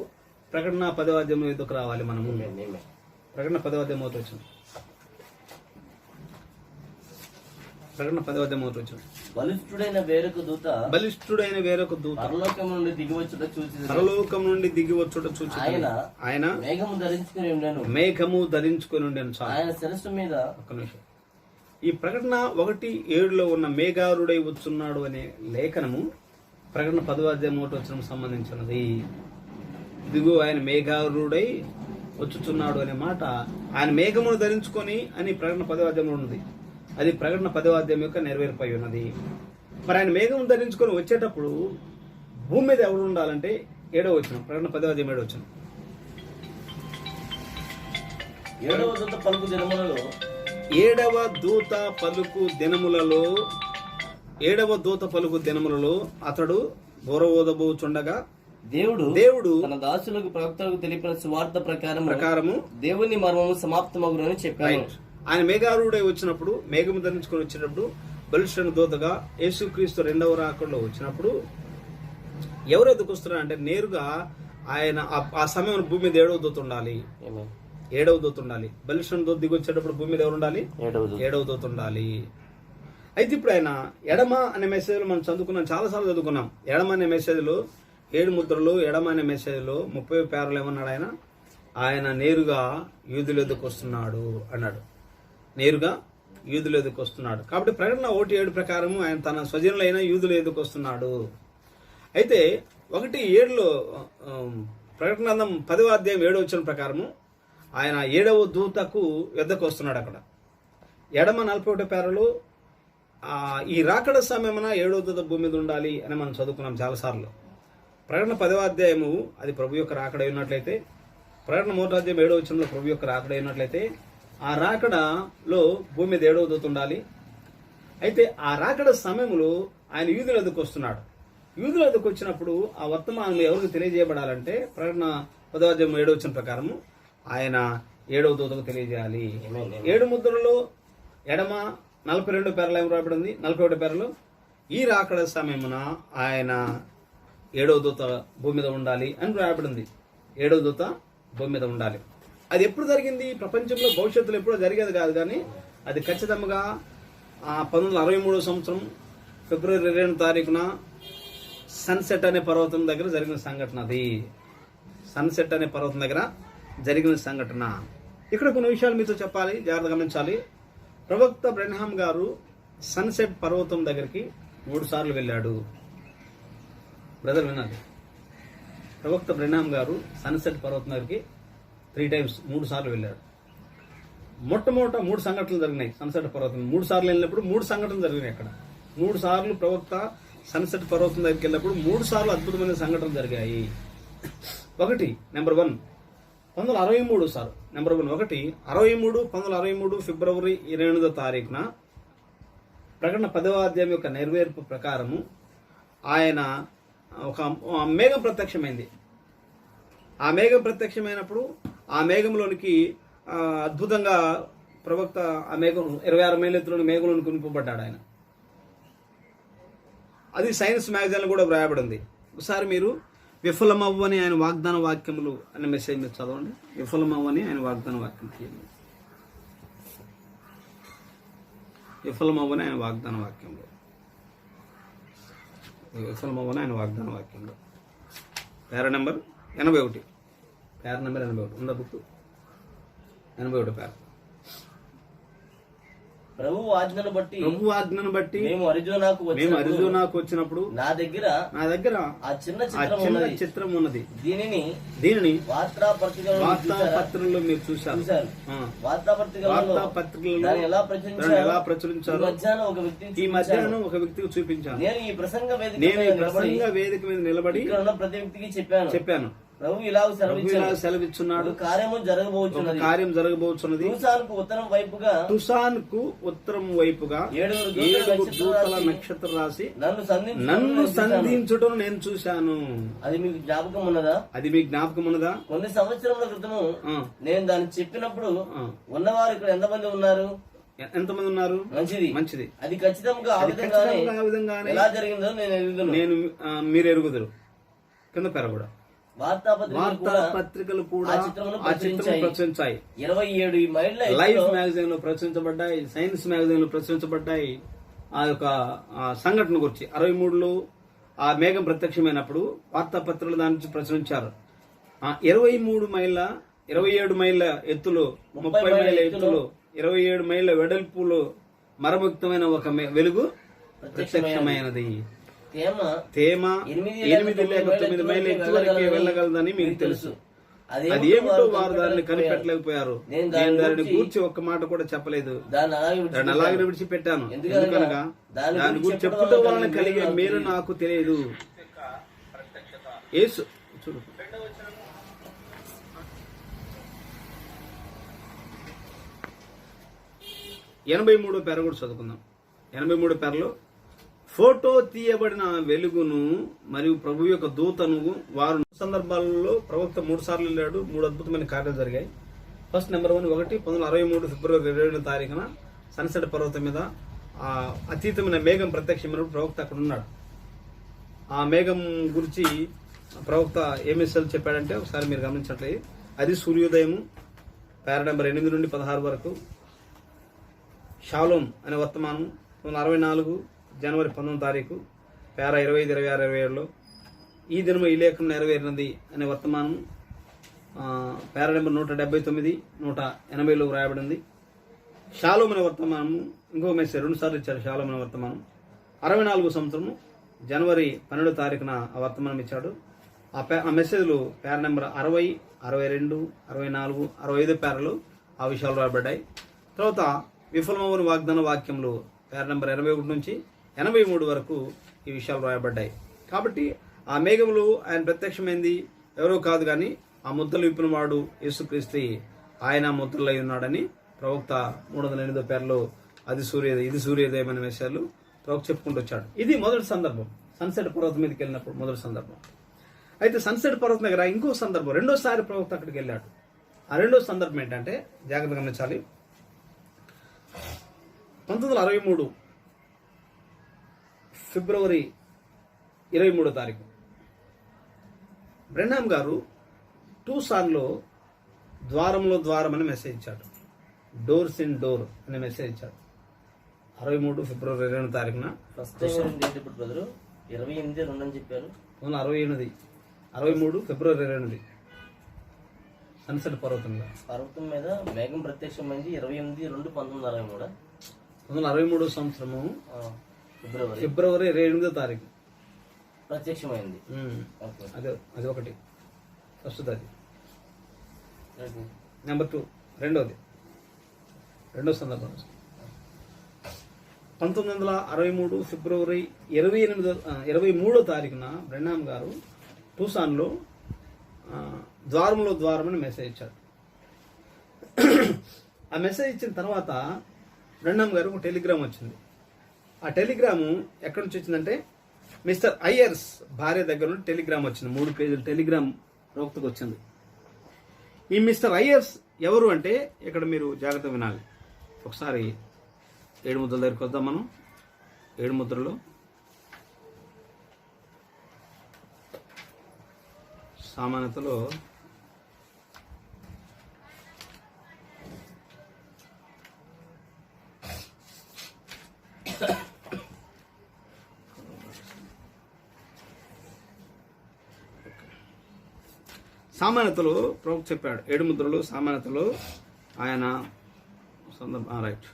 ప్రకటన 10వ అధ్యాయంలో ఎదుకు రావాలి. మనము ప్రకటన 10వ అధ్యాయం వచ్చిన ప్రకటన 10వ అధ్యాయం వచ్చిన బలిష్ఠుడైన వేరొక దూత పరలోకం నుండి దిగి వచ్చుట చూచి ఆయన మేఘము ధరించుకొని ఉండెను. ఆయన శిరస్సు మీద ఒక్క నిమిషం. ఈ ప్రకటన 1:7 ఉన్న మేఘారుడై వచ్చున్నాడు అనే లేఖనము ప్రకటన 10వ అధ్యాయం 1వ వచనం సంబంధించినది. ఇదిగో ఆయన మేఘారుడై వచ్చుచున్నాడు అనే మాట ఆయన మేఘమును ధరించుకొని అని ప్రకటన 10వ అధ్యాయంలో ఉన్నది. అది ప్రకటన 10వ అధ్యాయం యొక్క నెరవేర్పై ఉన్నది. మరి ఆయన మేఘం ధరించుకొని వచ్చేటప్పుడు భూమి మీద ఎవరు ఉండాలంటే 7వ వచనం, ప్రకటన 10వ అధ్యాయం 7వ వచనం. 7వ దూత పలుకు దినములలో 7వ దూత పలుకు దినములలో అతడు బోరవోదబోచుండగా దేవుడు తన దాసులకు ప్రవక్తలకు తెలిపిన సువార్త ప్రకారము దేవుని మర్మము సమాప్తమగునని చెప్పాడు. ఆయన మేఘారూఢై వచ్చినప్పుడు, మేఘము ధరించుకొని వచ్చినప్పుడు, బలిష్ఠుడైన దూతగా యేసుక్రీస్తు 2వ రాకడలో వచ్చినప్పుడు ఎవరు ఎదుకొస్తున్నారు అంటే నేరుగా ఆయన ఆ సమయంలో భూమి మీద 7వ దూత ఉండాలి. 7వ దూత ఉండాలి. బలిష్ఠుడైన దూత దిగి వచ్చేటప్పుడు భూమి మీద ఎవరు ఉండాలి? 7వ దూత ఉండాలి. అయితే ఇప్పుడు ఆయన ఎడమ అనే మెసేజ్లో మనం చదువుకున్నాం, చాలాసార్లు చదువుకున్నాం. ఎడమ అనే మెసేజ్లో 7 ముద్రలు, ఎడమ అనే మెసేజ్లో 30 పేర్లు ఏమన్నాడు ఆయన నేరుగా యూదుల ఎదుకు వస్తున్నాడు అన్నాడు. నేరుగా యూదుల ఎదుకు వస్తున్నాడు. కాబట్టి ప్రకటన 1:7 ప్రకారం ఆయన తన స్వజనులైన యూదుల ఎదుకు వస్తున్నాడు. అయితే 1:7 ప్రకటన 10వ అధ్యాయం 7వ వచనం ప్రకారము ఆయన 7వ దూతకు ఎద్దకు వస్తున్నాడు. అక్కడ ఎడమ 41 పేరలు ఈ రాకడ సమయమున 7వ దూత భూమి మీద ఉండాలి అని మనం చదువుకున్నాం చాలాసార్లు. ప్రకటన 10వ అధ్యాయము అది ప్రభు యొక్క రాకడ ఉన్నట్లయితే, ప్రకటన 3వ అధ్యాయం 7వ వచనంలో ప్రభు యొక్క రాకడ ఉన్నట్లయితే ఆ రాకడలో భూమి మీద 7వ దూత ఉండాలి. అయితే ఆ రాకడ సమయంలో ఆయన యూదుల ఎదుకు వస్తున్నాడు. యూదుల ఎదుకు వచ్చినప్పుడు ఆ వర్తమానం ఎవరికి తెలియజేయబడాలంటే ప్రకటన 10వ అధ్యాయం 7వ వచనం ప్రకారము ఆయన 7వ దూతకు తెలియజేయాలి. 7 ముద్రలో ఎడమ 42 పేర్లు ఏమి రాబడింది? 41 పేర్లు ఈ రాకడ సమయమున ఆయన 7వ దూత భూమి మీద ఉండాలి అని రాబడింది. 7వ దూత భూమి మీద ఉండాలి. అది ఎప్పుడు జరిగింది? ప్రపంచంలో భవిష్యత్తులో ఎప్పుడో జరిగేది కాదు, కానీ అది ఖచ్చితంగా 1963 సంవత్సరం ఫిబ్రవరి 22వ తారీఖున సన్సెట్ అనే పర్వతం దగ్గర జరిగిన సంఘటన అది. సన్సెట్ అనే పర్వతం దగ్గర జరిగిన సంఘటన. ఇక్కడ కొన్ని విషయాలు మీతో చెప్పాలి, జాగ్రత్త గమనించాలి. ప్రవక్త బ్రెన్హాం గారు సన్సెట్ పర్వతం దగ్గరికి 3 సార్లు వెళ్ళాడు. బ్రదర్ వినాలి, ప్రవక్త బ్రెన్హాం గారు సన్సెట్ పర్వతం దగ్గరికి 3 times 3 సార్లు వెళ్ళాడు. మొట్టమొదట 3 సంఘటనలు జరిగినాయి సన్సెట్ పర్వతం. 3 సార్లు వెళ్ళినప్పుడు 3 సంఘటనలు జరిగినాయి. అక్కడ 3 సార్లు ప్రవక్త సన్సెట్ పర్వతం దగ్గరికి వెళ్ళినప్పుడు 3 సార్లు అద్భుతమైన సంఘటనలు జరిగాయి. ఒకటి నెంబర్ 1 1963 సార్. నెంబర్ 1 1963 ఫిబ్రవరి 28వ తారీఖున ప్రకటన 10వ అధ్యాయం యొక్క నెరవేర్పు ప్రకారము ఆయన ఒక మేఘం ప్రత్యక్షమైంది. ఆ మేఘం ప్రత్యక్షమైనప్పుడు ఆ మేఘంలోనికి అద్భుతంగా ప్రవక్త ఆ మేఘం 26 మైళ్ళ ఎత్తులోని మేఘంలోని కొనిపోబడ్డాడు ఆయన. అది సైన్స్ మ్యాగజైన్లో కూడా వ్రాయబడింది. ఒకసారి మీరు విఫలమవ్వని ఆయన వాగ్దాన వాక్యములు అనే మెసేజ్ మీరు చదవండి. విఫలమవ్వని ఆయన వాగ్దాన వాక్యం తీయండి. విఫలమవ్వని ఆయన వాగ్దాన వాక్యంలో, విఫలమవ్వని ఆయన వాగ్దాన వాక్యంలో పేర నెంబర్ 81. పేర నెంబర్ 81 ఉందా బుక్? 81 పేర. ప్రభువు ఆజ్ఞను బట్టి మేము అరిజోనాకు వచ్చినప్పుడు నా దగ్గర ఆ చిన్న చిత్రం ఉన్నది. దీనిని వార్తాపత్రికలో మీరు చూశారు. వార్తాపత్రికలలో ఎలా ప్రచురించారు ఈ మధ్యాహ్నం ఒక వ్యక్తికి చూపించాను. నేను ఈ ప్రసంగ వేదిక మీద నిలబడి ప్రతి వ్యక్తికి చెప్పాను. ప్రభు ఇలా సెలవిచ్చున్నాడు. కార్యం జరగబోతున్నది. తుసాన్కు ఉత్తరం వైపుగా 7 దూతల నక్షత్ర రాశి నన్ను సంధించుటం నేను చూశాను. అది మీకు జ్ఞాపకం ఉన్నదా? కొన్ని సంవత్సరముల క్రితము నేను దాన్ని చెప్పినప్పుడు ఉన్నవారు ఇక్కడ ఎంతమంది ఉన్నారు? మంచిది. అది ఖచ్చితంగా ఆ విధంగానే ఎలా జరిగిందో నేను మీరు ఎరుగుదురు. కింద పేర కూడా వార్తాపత్రికలు కూడా ఆ చిత్రం ప్రచురించాయి. 27 మైళ్ళ లైఫ్ మ్యాగజైన్ లో ప్రచురించబడ్డాయి, సైన్స్ మ్యాగజైన్ లో ప్రచురించబడ్డాయి. ఆ యొక్క సంఘటన గురించి 63లో ఆ మేఘం ప్రత్యక్షమైనప్పుడు వార్తాపత్రికలు దాని నుంచి ప్రచురించారు. 27 మైళ్ళ ఎత్తులో, 30 మైళ్ళ ఎత్తులో, 27 మైళ్ళ వెడల్పులో మరముక్తమైన ఒక వెలుగు ప్రత్యక్షమైనది. తేమ 8 లేక 9 మైళ్ళ ఎత్తు వరకే వెళ్ళగలదని మీకు తెలుసు. అది ఏమిటో వారు దాన్ని కనిపెట్టలేకపోయారు. నేను దానిని గూర్చి ఒక్క మాట కూడా చెప్పలేదు. దాన్ని అలాగే విడిచిపెట్టాను. ఎందుకనగా దాని గురించి చెప్పుట వలన కలిగే మేలు నాకు తెలియదు. యేసు చూడు 83వ పేర కూడా చదువుకుందాం. 83వ పేరలో ఫోటో తీయబడిన వెలుగును మరియు ప్రభు యొక్క దూతను వారు సందర్భాలలో ప్రవక్త 3 సార్లు వెళ్ళాడు. 3 అద్భుతమైన కార్యాలు జరిగాయి. ఫస్ట్ నెంబర్ 1 1963 ఫిబ్రవరి 22వ తారీఖున సన్సెట్ పర్వతం మీద అతీతమైన మేఘం ప్రత్యక్షమైనప్పుడు ప్రవక్త అక్కడ ఉన్నాడు. ఆ మేఘం గురించి ప్రవక్త ఏమి చెప్పాడంటే ఒకసారి మీరు గమనించట్లేదు. అది సూర్యోదయము. పేర నెంబర్ 8 నుండి 16 వరకు. షాలోం అనే వర్తమానం 1964 జనవరి 19వ తారీఖు. పేర 25, 26, 27లో ఈ దినము ఈ లేఖనం నెరవేరినది అనే వర్తమానం పేర నెంబర్ 179, 180లో వ్రాయబడింది. షాలోం అనే వర్తమానము ఇంకో మెసేజ్ 2 సార్లు ఇచ్చాడు. షాలోం అనే వర్తమానం 64 సంవత్సరము జనవరి 12వ తారీఖున ఆ వర్తమానం ఇచ్చాడు. ఆ మెసేజ్లు పేర నెంబర్ 60, 62, 64, 65 పేరలు ఆ విషయాలు రాయబడ్డాయి. తర్వాత విఫలమవుని వాగ్దాన వాక్యములు పేర నెంబర్ 81 నుంచి 83 వరకు ఈ విషయాలు రాయబడ్డాయి. కాబట్టి ఆ మేఘములు ఆయన ప్రత్యక్షమైంది ఎవరో కాదు కానీ ఆ ముద్రలు విప్పిన వాడు యేసుక్రీస్తు, ఆయన ముద్రలై ఉన్నాడని ప్రవక్త 308వ పేరలో ఇది సూర్యోదయం అనే విషయాలు ప్రవక్త చెప్పుకుంటూ వచ్చాడు. ఇది మొదటి సందర్భం, సన్సెట్ పర్వతం మీదకి వెళ్ళినప్పుడు మొదటి సందర్భం. అయితే సన్సెట్ పర్వతం దగ్గర ఇంకో సందర్భం, రెండోసారి ప్రవక్త అక్కడికి వెళ్ళాడు. ఆ రెండో సందర్భం ఏంటంటే జాగ్రత్తగా గమనించాలి. 1963 ఫిబ్రవరి 23వ తారీఖు బ్రెన్హాం గారు టూసాన్లో ద్వారంలో ద్వారం అని మెసేజ్ ఇచ్చాడు. డోర్స్ ఇన్ డోర్ అనే మెసేజ్ ఇచ్చాడు. 63 ఫిబ్రవరి 22వ తారీఖున 28:2 అని చెప్పారు. 63 ఫిబ్రవరి 28 సన్సెట్ పర్వతంలో పర్వతం మీద మేఘం ప్రత్యక్షమైంది 28/2/1963. 1963 సంవత్సరము ఫిబ్రవరి 28వ తారీఖు ప్రత్యక్షమైంది. అది ఒకటి ఫస్ట్. అది నెంబర్ 2 రెండో సందర్భం 1963 ఫిబ్రవరి 23వ తారీఖున బ్రెన్హామ్ గారు టూసాన్లో ద్వారమని మెసేజ్ ఇచ్చాడు. ఆ మెసేజ్ ఇచ్చిన తర్వాత బ్రెన్హామ్ గారు ఒక టెలిగ్రామ్ వచ్చింది. ఆ టెలిగ్రాము ఎక్కడి నుంచి వచ్చిందంటే మిస్టర్ అయ్యర్స్ భార్య దగ్గర నుండి టెలిగ్రామ్ వచ్చింది. 3 పేజీల టెలిగ్రామ్ ప్రవక్తకు వచ్చింది. ఈ మిస్టర్ అయ్యర్స్ ఎవరు అంటే ఇక్కడ మీరు జాగ్రత్త వినాలి. ఒకసారి 7 ముద్రల దగ్గరికి వద్దాం. మనం 7 ముద్రలో సామాన్యతలో ప్రవక్త చెప్పాడు. 7 ముద్రలు సామాన్యతలో ఆయన రైట్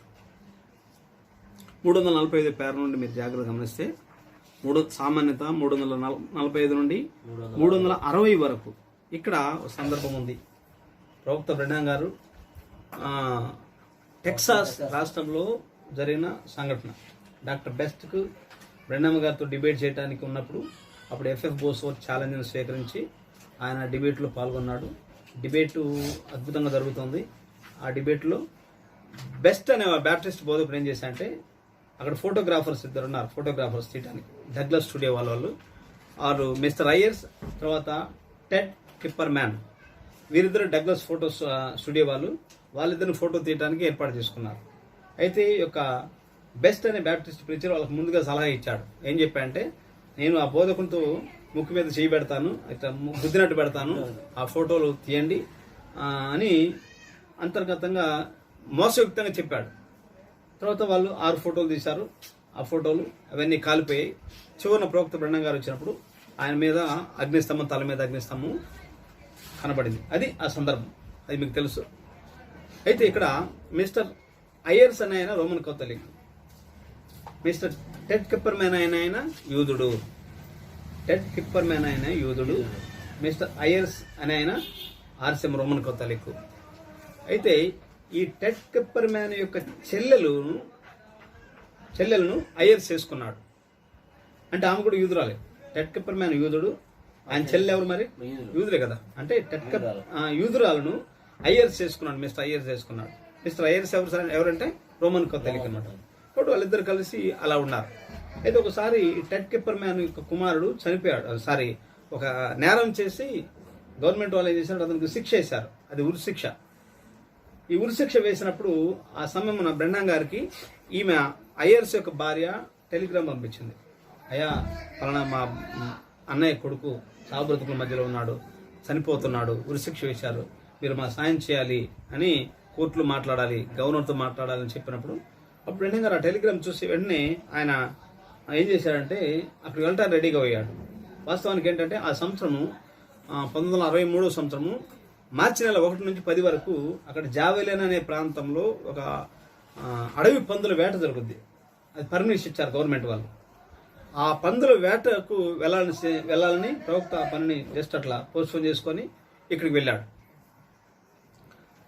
345 పేరు నుండి మీరు జాగ్రత్త గమనిస్తే సామాన్యత 345 నుండి 360 వరకు ఇక్కడ ఒక సందర్భం ఉంది. ప్రవక్త బ్రెన్హామ్ గారు టెక్సాస్ రాష్ట్రంలో జరిగిన సంఘటన. డాక్టర్ బెస్ట్కు బ్రెన్హామ్ గారితో డిబేట్ చేయడానికి ఉన్నప్పుడు అప్పుడు ఎఫ్ఎఫ్ బోస్వర్త్ ఛాలెంజ్ను స్వీకరించి ఆయన డిబేట్లో పాల్గొన్నాడు. డిబేటు అద్భుతంగా జరుగుతుంది. ఆ డిబేట్లో బెస్ట్ అనే బ్యాప్టిస్ట్ బోధకుడు ఏం చేశారంటే అక్కడ ఫోటోగ్రాఫర్స్ 2 ఉన్నారు. ఫోటోగ్రాఫర్స్ తీయడానికి డగ్లస్ స్టూడియో వాళ్ళు మిస్టర్ అయ్యర్స్ తర్వాత టెడ్ కిప్పర్ మ్యాన్ వీరిద్దరు డగ్లస్ స్టూడియో వాళ్ళిద్దరిని ఫోటో తీయడానికి ఏర్పాటు చేసుకున్నారు. అయితే ఈ యొక్క బెస్ట్ అనే బ్యాప్టిస్ట్ ప్రీచర్ వాళ్ళకి ముందుగా సలహా ఇచ్చాడు. ఏం చెప్పాడంటే నేను ఆ బోధకునితో ముక్కు మీద చేయి పెడతాను, ఇట్లా గుద్దినట్టు పెడతాను, ఆ ఫోటోలు తీయండి అని అంతర్గతంగా మోసయుక్తంగా చెప్పాడు. తర్వాత వాళ్ళు 6 ఫోటోలు తీశారు. ఆ ఫోటోలు అవన్నీ కాలిపోయాయి. చివరిన ప్రవక్త బ్రెన్హామ్ గారు వచ్చినప్పుడు ఆయన మీద అగ్నిస్తంభం, తల మీద అగ్నిస్తంభం కనబడింది. అది ఆ సందర్భం, అది మీకు తెలుసు. అయితే ఇక్కడ మిస్టర్ అయ్యర్స్ అనే ఆయన Roman Catholic, mister Ted Kipperman ఆయన యూదుడు. మిస్టర్ అయ్యర్స్ అనే ఆయన ఆర్సిఎం రోమన్ కథోలిక్. అయితే ఈ టెడ్ కిప్పర్ మ్యాన్ యొక్క చెల్లెలను అయ్యర్స్ చేసుకున్నాడు. అంటే ఆమె కూడా యూదురాలే. టెడ్ కిప్పర్ మ్యాన్ యూదుడు, ఆయన చెల్లెలు ఎవరు మరి? యూదులే కదా. అంటే యూదురాలను అయ్యర్స్ చేసుకున్నాడు, మిస్టర్ అయ్యర్స్ చేసుకున్నాడు. మిస్టర్ అయ్యర్స్ ఎవరంటే రోమన్ కథోలిక్ అన్నమాట. కాబట్టి వాళ్ళిద్దరు కలిసి అలా ఉన్నారు. అయితే ఒకసారి టెడ్ కిప్పర్ మ్యాన్ యొక్క కుమారుడు చనిపోయాడు. ఒక నేరం చేసి గవర్నమెంట్ వాళ్ళు ఏం చేశారు, అతనికి శిక్ష వేశారు. అది ఉరిశిక్ష. ఈ ఉరిశిక్ష వేసినప్పుడు ఆ సమయమున బ్రెన్హామ్ గారికి ఈమె అయ్యర్స్ యొక్క భార్య టెలిగ్రామ్ పంపించింది. అయ్యా పలానా మా అన్నయ్య కొడుకు సాబ్రతుకుల మధ్యలో ఉన్నాడు, చనిపోతున్నాడు, ఉరిశిక్ష వేశారు, మీరు మా సాయం చేయాలి అని కోర్టులో మాట్లాడాలి, గవర్నర్తో మాట్లాడాలని చెప్పినప్పుడు అప్పుడు బ్రెన్హామ్ గారు ఆ టెలిగ్రామ్ చూసి వెంటనే ఆయన ఏం చేశాడంటే అక్కడికి వెళ్ళటానికి రెడీగా అయ్యాడు. వాస్తవానికి ఏంటంటే ఆ సంవత్సరము 1963 సంవత్సరము మార్చి నెల 1 నుంచి 10 వరకు అక్కడ జావెలిన్ అనే ప్రాంతంలో ఒక అడవి పందుల వేట జరుగుద్ది. అది పర్మిషన్ ఇచ్చారు గవర్నమెంట్ వాళ్ళు. ఆ పందుల వేటకు వెళ్ళాలని ప్రవక్త ఆ పనిని జస్ట్ అట్లా పోస్ట్పోన్ చేసుకొని ఇక్కడికి వెళ్ళాడు.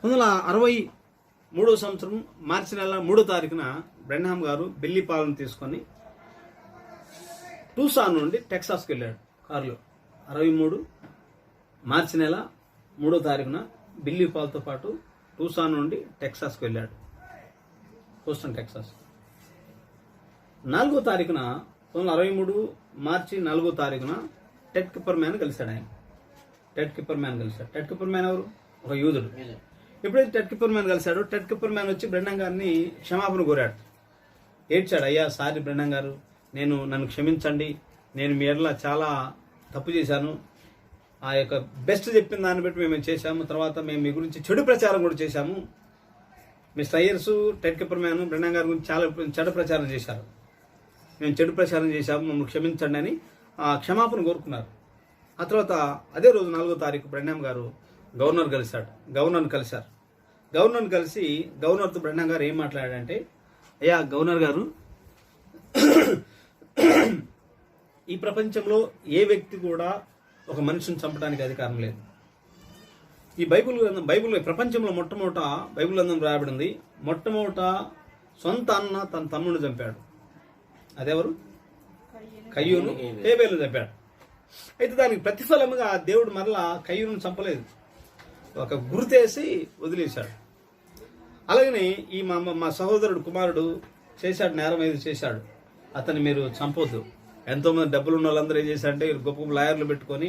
1963 సంవత్సరం మార్చి నెల 3వ తారీఖున బ్రెన్హామ్ గారు బిల్లీ పాలను తీసుకొని టూసాన్ నుండి టెక్సాస్కి వెళ్ళాడు కారులో. 63 మార్చి నెల 3వ తారీఖున బిల్లీ పాల్తో పాటు టూసాన్ నుండి టెక్సాస్కి వెళ్ళాడు, హూస్టన్ టెక్సాస్. 4వ తారీఖున 1963 మార్చి 4వ తారీఖున టెడ్ కిప్పర్ మ్యాన్ కలిశాడు. టెడ్ కిప్పర్ మ్యాన్ ఎవరు? ఒక యూదుడు. ఎప్పుడైతే టెడ్ కిప్పర్ మ్యాన్ కలిశాడో టెడ్ కిప్పర్ మ్యాన్ వచ్చి బ్రెన్హామ్ గారిని క్షమాపణ కోరాడు. ఏడ్చాడు, అయ్యా సారీ బ్రెన్హామ్ గారు, నన్ను క్షమించండి, నేను మీ ఎడల చాలా తప్పు చేశాను, ఆ యొక్క బెస్ట్ చెప్పిన దాన్ని బట్టి మేము చేశాము, తర్వాత మేము మీ గురించి చెడు ప్రచారం కూడా చేశాము. Mister Ayers Ted Kipperman Brenham గారి గురించి చాలా చెడు ప్రచారం చేశారు, మేము చెడు ప్రచారం చేశాము, మమ్మల్ని క్షమించండి అని క్షమాపణ కోరుకున్నారు. ఆ తర్వాత అదే రోజు 4వ తారీఖు బ్రెన్హాం గారు గవర్నర్ని కలిశారు. గవర్నర్ని కలిసి గవర్నర్తో బ్రెన్హాం గారు ఏం మాట్లాడాడంటే, అయ్యా గవర్నర్ గారు, ఈ ప్రపంచంలో ఏ వ్యక్తి కూడా ఒక మనిషిని చంపడానికి అధికారం లేదు. ఈ బైబిల్ ప్రపంచంలో మొట్టమొదట బైబిల్ గ్రంథం రాయబడింది, మొట్టమొదట సొంత అన్న తన తమ్ముడిని చంపాడు. అదెవరు? కయ్యూను హేబేలును చంపాడు. అయితే దానికి ప్రతిఫలముగా దేవుడు మరలా కయ్యూను చంపలేదు, ఒక గుర్తేసి వదిలేశాడు. అలాగనే ఈ మా సహోదరుడు కుమారుడు చేశాడు, నేరం ఏది చేశాడు, అతన్ని మీరు చంపొద్దు. ఎంతోమంది డబ్బులు ఉన్న వాళ్ళందరూ ఏం చేశారంటే గొప్ప గొప్ప లాయర్లు పెట్టుకొని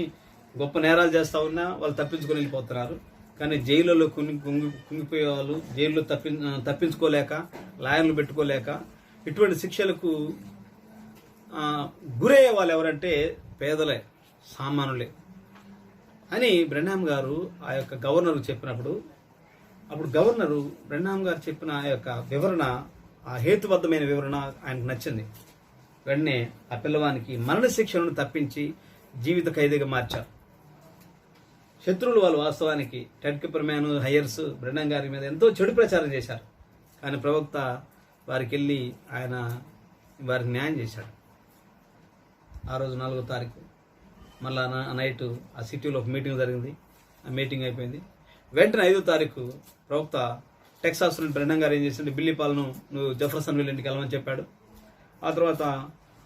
గొప్ప నేరాలు చేస్తా ఉన్నా వాళ్ళు తప్పించుకొని వెళ్ళిపోతున్నారు. కానీ జైలులో కుంగిపోయే వాళ్ళు జైల్లో తప్పించుకోలేక, లాయర్లు పెట్టుకోలేక ఇటువంటి శిక్షలకు గురయ్యే వాళ్ళు ఎవరంటే పేదలే, సామానులే అని బ్రెన్హాం గారు ఆ యొక్క గవర్నర్ చెప్పినప్పుడు, అప్పుడు గవర్నరు బ్రెన్హాం గారు చెప్పిన ఆ యొక్క వివరణ, ఆ హేతుబద్ధమైన వివరణ ఆయనకు నచ్చింది. వెంటనే ఆ పిల్లవానికి మరణశిక్షను తప్పించి జీవిత ఖైదీగా మార్చారు. శత్రువులు వాళ్ళు వాస్తవానికి టెడ్ కిప్పర్మ్యాన్, హయ్యర్స్ బ్రెన్హాం గారి మీద ఎంతో చెడు ప్రచారం చేశారు. కానీ ప్రవక్త వారికి వెళ్ళి ఆయన వారికి న్యాయం చేశాడు. ఆ రోజు 4వ తారీఖు మళ్ళా నైట్ ఆ సిటీలో ఒక మీటింగ్ జరిగింది. ఆ మీటింగ్ అయిపోయింది. వెంటనే 5వ తారీఖు ప్రవక్త టెక్సాస్ నుండి బ్రెన్హాం గారు ఏం చేసిండు, బిల్లీ పాల్ను నువ్వు జెఫర్సన్ విల్ ఇంటికి వెళ్ళమని చెప్పాడు. ఆ తర్వాత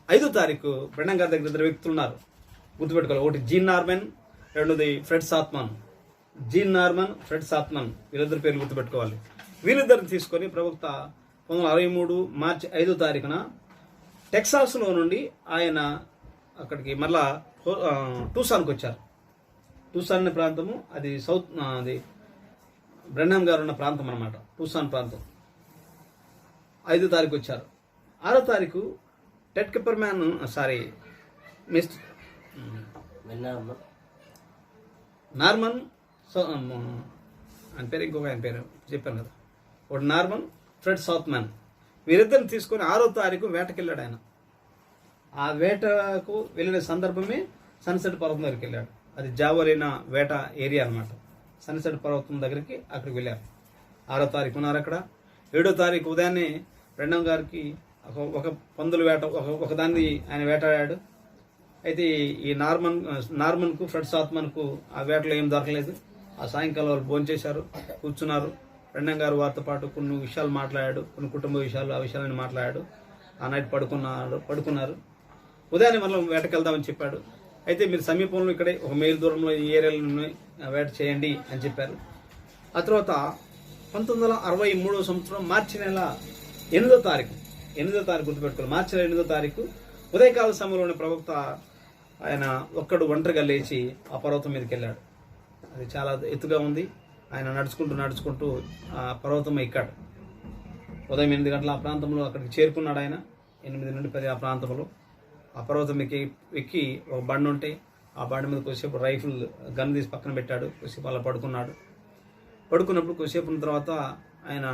5వ తారీఖు బ్రెన్హాం గారి దగ్గర 2 వ్యక్తులు ఉన్నారు, గుర్తుపెట్టుకోవాలి. ఒకటి జీన్ నార్మన్, రెండోది ఫ్రెడ్ సాత్మన్. జీన్ నార్మన్, ఫ్రెడ్ సాత్మన్, వీళ్ళిద్దరు పేర్లు గుర్తుపెట్టుకోవాలి. వీళ్ళిద్దరిని తీసుకొని ప్రవక్త 1963 మార్చి 5వ తారీఖున టెక్సాస్లో నుండి ఆయన అక్కడికి మళ్ళా టూసాన్కి వచ్చారు. టూసాన్ అనే ప్రాంతము అది అది బ్రెన్హాం గారు ఉన్న ప్రాంతం అన్నమాట, టూసాన్ ప్రాంతం. 5వ తారీఖు వచ్చారు. 6వ తారీఖు టెడ్ కిప్పర్మ్యాన్ నార్మన్ ఆయన పేరు, ఇంకొక ఆయన పేరు చెప్పాను కదా, ఒకటి నార్మన్, ఫ్రెడ్ సాత్మన్, వీరిద్దరిని తీసుకొని 6వ తారీఖు వేటకెళ్ళాడు ఆయన. ఆ వేటకు వెళ్ళిన సందర్భమే సన్సెట్ పర్వతం దగ్గరికి వెళ్ళాడు. అది జావోలినా వేట ఏరియా అనమాట. సన్సెట్ పర్వతం దగ్గరికి అక్కడికి వెళ్ళారు. 6వ తారీఖు ఉన్నారు అక్కడ. 7వ తారీఖు ఉదయాన్నే బ్రెన్హాం గారికి ఒక పందుల వేట ఒకదాన్ని ఆయన వేటాడాడు. అయితే ఈ నార్మన్కు ఫ్రెడ్ సాత్మన్కు ఆ వేటలో ఏం దొరకలేదు. ఆ సాయంకాలం వాళ్ళు భోంచేశారు, కూర్చున్నారు. బ్రెన్హాం గారు వారితో పాటు కొన్ని విషయాలు మాట్లాడాడు, కొన్ని కుటుంబ విషయాలు, ఆ విషయాలని మాట్లాడాడు. ఆ నైట్ పడుకున్నారు. ఉదయాన్నే మనం వేటకెళ్దామని చెప్పాడు. అయితే మీరు సమీపంలో ఇక్కడే ఒక మైలు దూరంలో ఈ ఏరియాలో వేట చేయండి అని చెప్పారు. ఆ తర్వాత 1963 సంవత్సరం మార్చి నెల 8వ తారీఖు గుర్తుపెట్టుకోవాలి. మార్చి నెల 8వ తారీఖు ఉదయకాల సమయంలోని ప్రవక్త ఆయన ఒక్కడు ఒంటరిగా లేచి ఆ పర్వతం మీదకి వెళ్ళాడు. అది చాలా ఎత్తుగా ఉంది. ఆయన నడుచుకుంటూ ఆ పర్వతం ఎక్కాడు. ఉదయం 8 గంటల ఆ ప్రాంతంలో అక్కడికి చేరుకున్నాడు. ఆయన 8 నుండి 10 ఆ ప్రాంతంలో ఆ పర్వతం ఎక్కి ఒక బండి ఉంటే ఆ బండి మీద కొద్దిసేపు రైఫిల్ గన్ తీసి పక్కన పెట్టాడు. కొద్దిసేపు అలా పడుకున్నప్పుడు కొద్దిసేపు ఉన్న తర్వాత ఆయన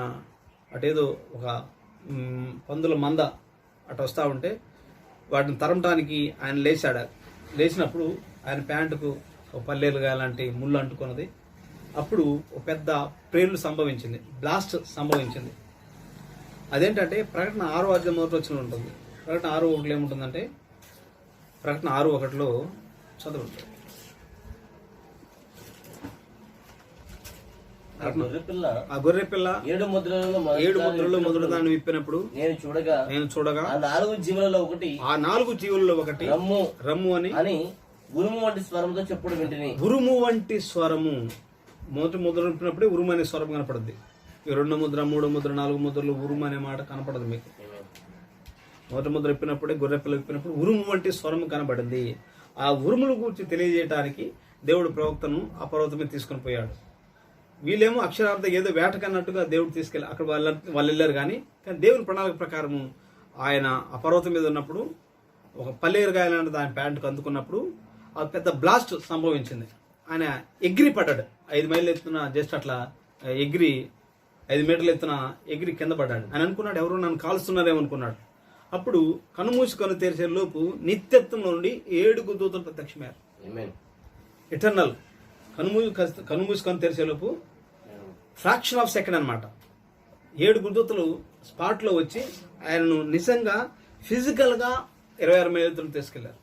అటేదో ఒక పందుల మంద అటు వస్తూ ఉంటే వాటిని తరమటానికి ఆయన లేచినప్పుడు ఆయన ప్యాంటుకు ఒక పల్లేలుగా లాంటి ముళ్ళు అంటుకున్నది. అప్పుడు ఒక పెద్ద ప్రేర్లు సంభవించింది, బ్లాస్ట్ సంభవించింది. అదేంటంటే ప్రకటన 6వ అధ్యాయం మొదటి వచనం ఉంటుంది. ప్రకటన 6:1 ఏముంటుందంటే, ప్రకటన 6:1 చదవండి. ఆ గొర్రె పిల్ల 7 ముద్రలలో మొదటి దాన్ని విప్పినప్పుడు నేను చూడగా ఆ 4 జీవులలో ఒకటి రమ్ము అని ఉరుము వంటి స్వరంతో చెప్పుడు వింటిని. ఉరుము వంటి స్వరము. మొదటి ముద్ర విప్పినప్పుడే ఉరుము అనే స్వరం కనపడుద్ది. ఈ 2 ముద్ర, 3 ముద్ర, 4 ముద్రలు ఉరుము అనే మాట కనపడదు మీకు. మొదటి ముద్ర విప్పినప్పుడే, గొర్రె పిల్ల విప్పినప్పుడు ఉరుము వంటి స్వరము కనబడింది. ఆ ఉరుముల గురించి తెలియజేయడానికి దేవుడు ప్రవక్తను ఆ పర్వతం మీద తీసుకుని పోయాడు. వీళ్ళేమో అక్షరార్థం ఏదో వేటకన్నట్టుగా దేవుడు తీసుకెళ్ళి అక్కడ వాళ్ళు వెళ్ళారు. కానీ దేవుని ప్రణాళిక ప్రకారము ఆయన ఆ పర్వతం మీద ఉన్నప్పుడు ఒక పల్లేరుగాయ లాంటిది ఆయన ప్యాంటుకు అందుకున్నప్పుడు ఆ పెద్ద బ్లాస్ట్ సంభవించింది. ఆయన ఎగిరి పడ్డాడు. 5 మైళ్ళు ఎత్తున జస్ట్ అట్లా 5 మీటర్ల ఎత్తున ఎగిరి కింద పడ్డాడు. ఆయన అనుకున్నాడు ఎవరో నన్ను కాలుస్తున్నారేమనుకున్నాడు. అప్పుడు కనుమూసి కను తెరిచే లోపు నిత్యత్వంలో నుండి 7 దూతలు ప్రత్యక్షమయ్యారు. ఇటర్నల్ కనుమూసి కను తెరిచే లోపు ఫ్రాక్షన్ ఆఫ్ సెకండ్ అన్నమాట. 7 దూతలు స్పాట్లో వచ్చి ఆయనను నిజంగా ఫిజికల్గా 26 మైళ్ళతో తీసుకెళ్లారు.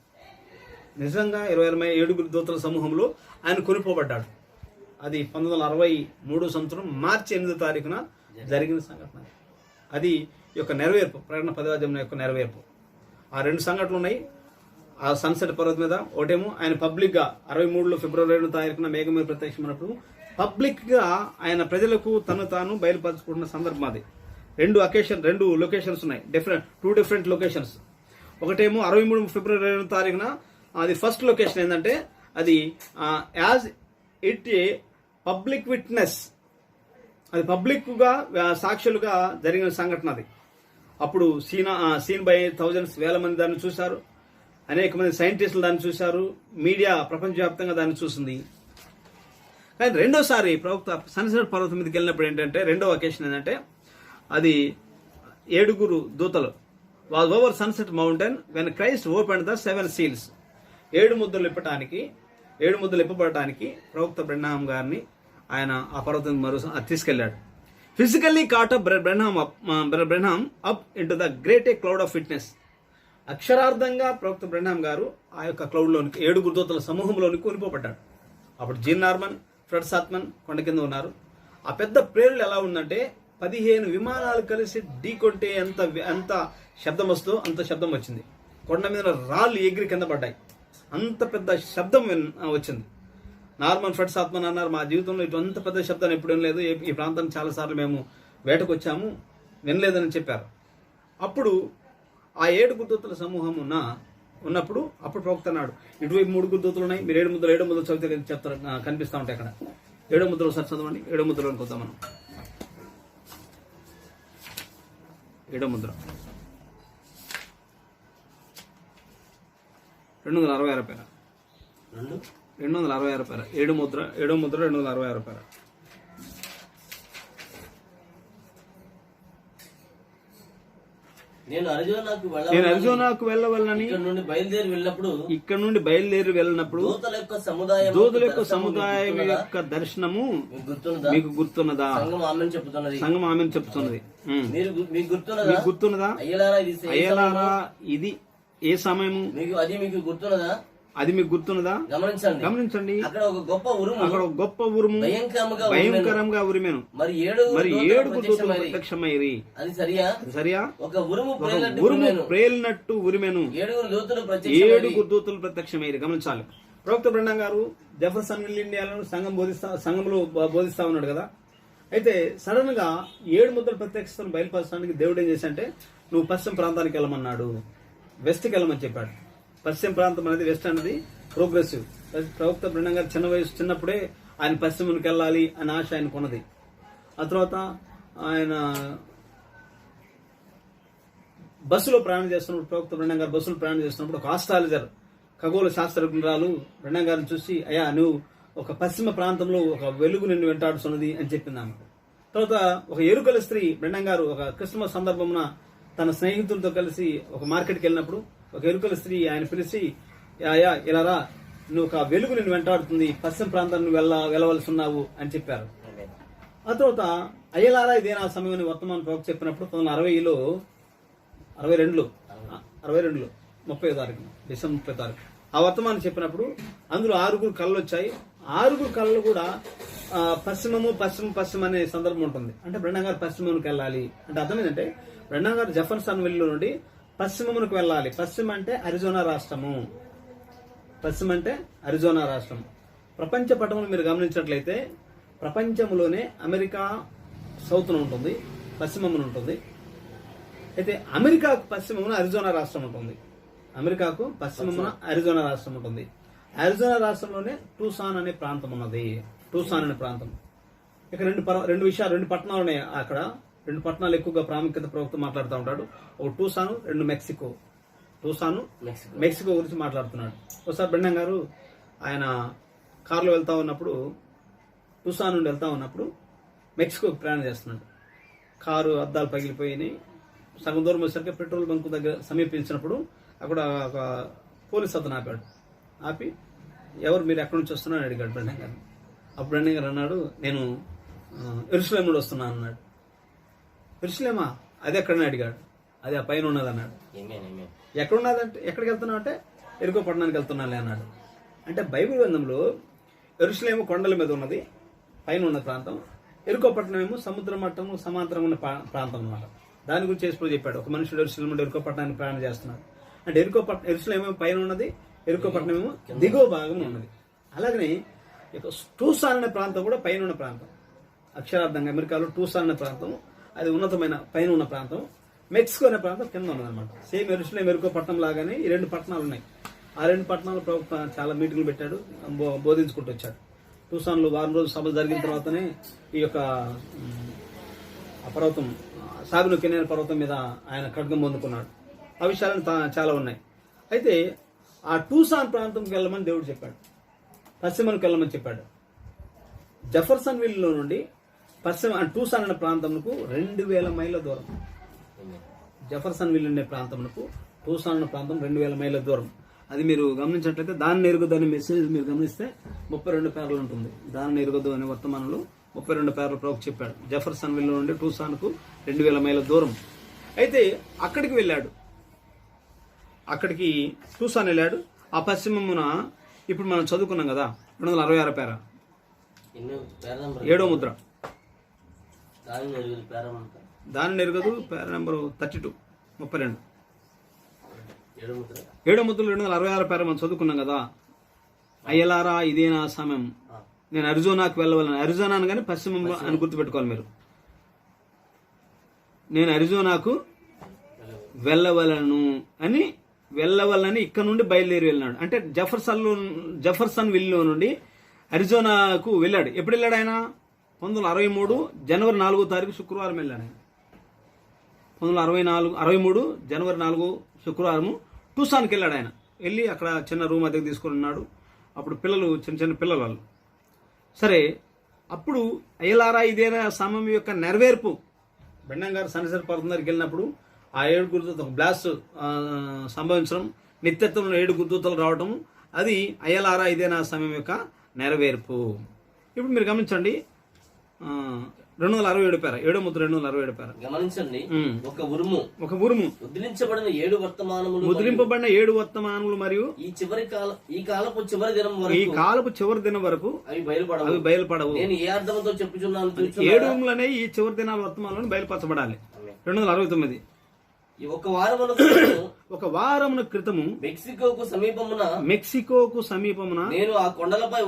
నిజంగా 7 దూతల సమూహంలో ఆయన కొనిపోబడ్డాడు. అది 1963 సంవత్సరం మార్చి 8వ తారీఖున జరిగిన సంఘటన. అది యొక్క నెరవేర్పు, ప్రకటన 10వ అధ్యాయం యొక్క నెరవేర్పు. ఆ 2 సంఘటనలు ఉన్నాయి. ఆ సన్సెట్ పర్వతం మీద ఒకటేమో ఆయన పబ్లిక్ గా 63లో ఫిబ్రవరి 2వ తారీఖున మేఘం మీద ప్రత్యక్షమైనప్పుడు పబ్లిక్ గా ఆయన ప్రజలకు తను తాను బయలుపరుచుకుంటున్న సందర్భం. అది 2 లొకేషన్స్ ఉన్నాయి, 2 డిఫరెంట్ లొకేషన్స్. ఒకటేమో 63 ఫిబ్రవరి 2వ తారీఖున అది ఫస్ట్ లొకేషన్ ఏంటంటే అది as it A public witness, అది పబ్లిక్ గా సాక్షులుగా జరిగిన సంఘటన. అది అప్పుడు సీన్ బై థౌజండ్స్, వేల మంది దాన్ని చూశారు. అనేక మంది సైంటిస్టులు దాన్ని చూశారు. మీడియా ప్రపంచవ్యాప్తంగా దాన్ని చూసింది. కానీ రెండోసారి ప్రవక్త సన్సెట్ పర్వతం మీదకి వెళ్ళినప్పుడు ఏంటంటే రెండో ఒకేషన్ ఏంటంటే అది 7 దూతలు was over sunset mountain when Christ open the 7 seals. 7 ముద్రలు ఇప్పబడటానికి ప్రవక్త బ్రెన్హాం గారిని ఆయన ఆ పర్వతం తీసుకెళ్లాడు. Physically caught up Branham up into the great a cloud of witness. అక్షరార్థంగా ప్రవక్త బ్రెన్హాం గారు ఆ యొక్క క్లౌడ్ లోనికి 7 దూతల సమూహంలోనికి కొనిపోబడ్డాడు. అప్పుడు జీన్ నార్మన్, ఫ్రెడ్ సాత్మన్ కొండ కింద ఉన్నారు. ఆ పెద్ద ప్రేరులు ఎలా ఉందంటే 15 విమానాలు కలిసి ఢీకొట్టే ఎంత శబ్దం వస్తుందో అంత శబ్దం వచ్చింది. కొండ మీద రాళ్ళు ఎగిరి కింద పడ్డాయి. అంత పెద్ద శబ్దం వచ్చింది. నార్మన్, ఫ్రెడ్ సాత్మన్ అన్నారు, మా జీవితంలో ఇటువంటి పెద్ద శబ్దాన్ని ఎప్పుడు వినలేదు. ఈ ప్రాంతానికి చాలాసార్లు మేము వేటకు వచ్చాము, వినలేదని చెప్పారు. అప్పుడు ఆ 7 దూతల సమూహం ఉన్నప్పుడు అప్పుడు ప్రవక్త అన్నాడు, ఇటువైపు 3 దూతలు ఉన్నాయి, మీరు 7 ముద్రలు చదివితే చెప్తారు, కనిపిస్తూ ఉంటాయి అక్కడ. 7 ముద్రలు ఒకసారి చదవండి. 7 ముద్రలోకి వద్దాం మనం. 7 ముద్ర 266 రూపాయలు. 266 రూపాయలు. 7 ముద్ర 266 రూపాయలు. నేను అరిజోనాకు వెళ్ళవలనని ఇక్కడ నుండి బయలుదేరి వెళ్ళినప్పుడు దూతల యొక్క సముదాయం యొక్క దర్శనము మీకు గుర్తున్నదా? సంఘం ఆమెను చెప్తున్నది. మీకు గుర్తున్నదా? అయ్యలారా ఇది ఏ సమయము? మీకు గుర్తున్నదా? అది మీకు గుర్తున్నదా? గమనించండి. అక్కడ ఒక గొప్ప ఉరుము భయంకరంగా ఉరిమేను. మరి 7 దూతలు ప్రత్యక్షమైరి. అది సరియా? ఒక ఉరుము ప్రేలినట్టు ఉరిమేను. 7 దూతలు ప్రత్యక్షమైరి. గమనించాలి. ప్రవక్త బ్రెన్హాం గారు జెఫర్సన్ విల్ ఇండియాలో సంఘంలో బోధిస్తా ఉన్నాడు కదా. అయితే సడన్ గా 7 ముద్రల ప్రత్యక్షతను బయలుపరచడానికి దేవుడు ఏం చేశాడంటే నువ్వు పశ్చిమ ప్రాంతానికి వెళ్ళమన్నాడు, వెస్ట్కి వెళ్ళమని చెప్పాడు. పశ్చిమ ప్రాంతం అనేది వెస్ట్ అనేది ప్రోగ్రెసివ్. ప్రవక్త బ్రెన్హాం గారు చిన్నప్పుడే ఆయన పశ్చిమకి వెళ్ళాలి అని ఆశ ఆయనకు ఉన్నది. ఆ తర్వాత ఆయన బస్సులో ప్రయాణం చేస్తున్నప్పుడు ప్రవక్త బ్రెన్హాం గారు బస్సులో ప్రయాణం చేస్తున్నప్పుడు ఒక ఆస్ట్రాలజర్ ఖగోళ శాస్త్రజ్ఞురాలు బ్రెన్హాం గారిని చూసి, అయ్యా నువ్వు ఒక పశ్చిమ ప్రాంతంలో ఒక వెలుగు నిన్ను వెంటాడుతున్నది అని చెప్పింది ఆమె. తర్వాత ఒక ఎరుకల స్త్రీ బ్రెన్హాం గారు ఒక క్రిస్మస్ సందర్భమున తన స్నేహితులతో కలిసి ఒక మార్కెట్కి వెళ్ళినప్పుడు ఒక ఎరుకల స్త్రీ ఆయన పిలిచి, యా ఇలా రా, నువ్వు ఒక వెలుగు నిన్ను వెంటాడుతుంది, పశ్చిమ ప్రాంతాన్ని వెళ్ళవలసి ఉన్నావు అని చెప్పారు. ఆ తర్వాత అయ్యలారా ఇదే నా సమయం వర్తమాన ప్రవక్త చెప్పినప్పుడు 1962లో 30వ తారీఖున డిసెంబర్ 30వ తారీఖు ఆ వర్తమానం చెప్పినప్పుడు అందులో 6 కళ్ళు వచ్చాయి. 6 కళ్ళు కూడా పశ్చిమ అనే సందర్భం ఉంటుంది. అంటే బ్రెన్హాం గారు పశ్చిమమునికి వెళ్ళాలి అంటే అర్థం ఏంటంటే బ్రెన్హాం గారు జెఫర్సన్ విల్ నుండి పశ్చిమమునకు వెళ్ళాలి. పశ్చిమ అంటే అరిజోనా రాష్ట్రము. ప్రపంచ పటమును మీరు గమనించినట్లయితే ప్రపంచంలోనే అమెరికా సౌత్న ఉంటుంది, పశ్చిమమున ఉంటుంది. అయితే అమెరికాకు పశ్చిమమున అరిజోనా రాష్ట్రం ఉంటుంది. అరిజోనా రాష్ట్రంలోనే టూసాన్ అనే ప్రాంతం ఉన్నది. ఇక రెండు పట్టణాలు ఉన్నాయి అక్కడ. 2 పట్టణాలు ఎక్కువగా ప్రాముఖ్యత ప్రవక్త మాట్లాడుతూ ఉంటాడు. ఒక టూసాను, 2 మెక్సికో గురించి మాట్లాడుతున్నాడు. ఒకసారి బ్రెన్హాం గారు ఆయన కారులో వెళ్తా ఉన్నప్పుడు టూసాన్ నుండి వెళ్తా ఉన్నప్పుడు మెక్సికోకి ప్రయాణం చేస్తున్నాడు. కారు అద్దాలు పగిలిపోయినాయి, సగం దూరం వచ్చేసరికి పెట్రోల్ బంక్ దగ్గర సమీపించినప్పుడు అక్కడ ఒక పోలీస్ అతను ఆపాడు. ఆపి ఎవరు మీరు ఎక్కడి నుంచి వస్తున్నారని అడిగాడు బ్రెండన్ గారిని. అప్పుడు బ్రెండన్ గారు అన్నాడు, నేను యెరూషలేము నుండి వస్తున్నాను అన్నాడు. యెరూషలేమా అది ఎక్కడని అడిగాడు. అది ఆ పైన ఉన్నది అన్నాడు. ఎక్కడున్నదంటే ఎక్కడికి వెళ్తున్నావు అంటే ఎరుకో పట్టణానికి వెళ్తున్నానులే అన్నాడు. అంటే బైబిల్ గ్రంథంలో యెరూషలేము కొండల మీద ఉన్నది, పైన ఉన్న ప్రాంతం. ఎరుకో పట్టణం ఏమో సముద్ర మట్టము సమాంతరం ఉన్న ప్రాంతం అన్నమాట. దాని గురించి యేసు చెప్పాడు, ఒక మనుషుడు యెరూషలేము నుండి ఎరుకో పట్టణానికి ప్రయాణం చేస్తున్నాడు అంటే యెరూషలేము పైన ఉన్నది, ఎరుకో పట్టణం ఏమో దిగువ భాగం ఉన్నది. అలాగనే టూసాన్ అనే ప్రాంతం కూడా పైన ఉన్న ప్రాంతం. అక్షరార్థంగా అమెరికాలో టూసాన్ అనే ప్రాంతం అది ఉన్నతమైన పైన ఉన్న ప్రాంతం. మెక్సికో అనే ప్రాంతం కింద ఉన్నదన్నమాట. సేమ్ యెరూషలేము ఎరుకో పట్టణం లాగానే ఈ 2 పట్టణాలు ఉన్నాయి. ఆ 2 పట్టణాలు ప్రవక్త చాలా మీటింగ్లు పెట్టాడు, బోధించుకుంటూ వచ్చాడు. టూసాన్లో వారం రోజులు సభ జరిగిన తర్వాతనే ఈ యొక్క పర్వతం సాగును కెనేల్ పర్వతం మీద ఆయన ఖడ్గం పొందుకున్నాడు. ఆ విషయాలను చాలా ఉన్నాయి. అయితే ఆ టూసాన్ ప్రాంతంకి వెళ్ళమని దేవుడు చెప్పాడు, పశ్చిమానికి వెళ్ళమని చెప్పాడు. జెఫర్సన్ విల్లో నుండి టూసాన్ అనే ప్రాంతంకు 2000 మైళ్ళ దూరం. జెఫర్సన్ విల్ అనే ప్రాంతంకు టూసాన్ అనే ప్రాంతం 2000 మైళ్ళ దూరం. అది మీరు గమనించినట్లయితే దాన్ని ఎరుగదు అనే మెసేజ్ మీరు గమనిస్తే 32 పేర్లు ఉంటుంది. దాన్ని ఎరుగదు అనే వర్తమానంలో 32 పేర్లు ప్రవక్త చెప్పాడు. జెఫర్సన్ విల్ నుండి టూసాన్కు 2000 మైళ్ళ దూరం. అయితే అక్కడికి వెళ్ళాడు, అక్కడికి టూసాన్ వెళ్ళాడు. ఆ పశ్చిమమున ఇప్పుడు మనం చదువుకున్నాం కదా 266 పేర 7వ ముద్ర, దానిని ఎరుగదు పేర నెంబర్ 32 7వ ముద్రలో 266 పేర మనం చదువుకున్నాం కదా. అయ్యలారా ఇదే నా సమయం, నేను అరిజోనాకు వెళ్ళవలను. అరిజోనా అనగానే పశ్చిమం అని గుర్తుపెట్టుకోవాలి మీరు. నేను అరిజోనాకు వెళ్ళవలని ఇక్కడ నుండి బయలుదేరి వెళ్ళినాడు. అంటే జెఫర్సన్ విల్లో నుండి అరిజోనాకు వెళ్ళాడు. ఎప్పుడు వెళ్ళాడు ఆయన? 1963 జనవరి 4వ తారీఖు శుక్రవారం వెళ్ళాడు ఆయన. 1963 జనవరి 4 శుక్రవారము టూసాన్కి వెళ్ళాడు ఆయన. వెళ్ళి అక్కడ చిన్న రూమ్ అద్దెకు తీసుకుని ఉన్నాడు. అప్పుడు పిల్లలు చిన్న పిల్లలు వాళ్ళు. సరే, అప్పుడు అయ్యలారా ఇదేనా సమయం యొక్క నెరవేర్పు. బెండం గారు సన్నిసరి పర్వతం దగ్గరికి వెళ్ళినప్పుడు ఆ 7 గురుదూతలు ఒక బ్లాస్ట్ సంభవించడం, నిత్యత్వంలో 7 గురుదూతలు రావడం, అది అయ్యలారా ఇదేనా సమయం యొక్క నెరవేర్పు. ఇప్పుడు మీరు గమనించండి 267 పేర 7వ ముద్ర 267 పేర గమనించండి. ఒక ఉరుము ముద్రించబడిన 7 వర్తమానములు మరియు ఈ కాలపు చివరి దినం వరకు అవి బయలుపడవు. నేను ఏ అర్థంతో చెప్పుచున్నాను? 7 ఉరుములనే ఈ చివరి దినాల వర్తమానాలను బయలుపరచబడాలి. 269 ఒక వారమున క్రితము మెక్సికోకు సమీపమున నేను ఆ కొండలపై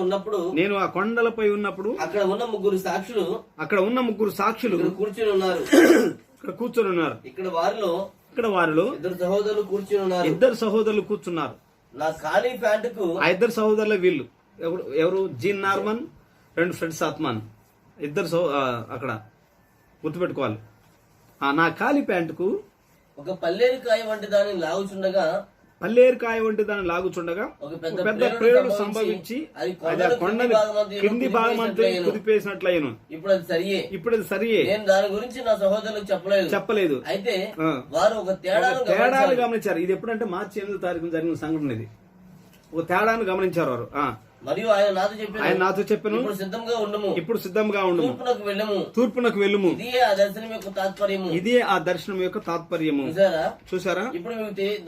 ఉన్నప్పుడు అక్కడ ఉన్న ముగ్గురు సాక్షులు కూర్చొని ఉన్నారు. ఇక్కడ వారిలో ఇద్దరు సహోదరులు కూర్చున్నారు. నా ఖాళీ ప్యాంటుకు ఆ 2 సహోదరుల వీళ్ళు ఎవరు? జీన్ నార్మన్, 2 ఫ్రెండ్స్ ఆత్మాన్. అక్కడ గుర్తుపెట్టుకోవాలి. నా ఖాళీ ప్యాంటుకు ఒక పల్లేరుకాయ వంటి దాన్ని లాగుచుండగా ఒక పెద్ద ప్రేరుడు సంభవించి అది కొండని కింది భాగమంతా కుదిపేసినట్లయ్యను. ఇప్పుడు అది సరియే. నేను దాని గురించి నా సహోదరులకు చెప్పలేదు. అయితే వారు ఒక తేడాను గమనించారు. ఇది ఎప్పుడంటే మార్చి 8వ తారీఖున జరిగిన సంఘటన. ఇది ఒక తేడాను గమనించారు వారు. మరియు ఆయన నాతో చెప్పాను, ఇప్పుడు సిద్ధంగా ఉండము, తూర్పునకు వెళ్ళము. ఇదే ఆ దర్శనం యొక్క తాత్పర్యము. చూసారా? ఇప్పుడు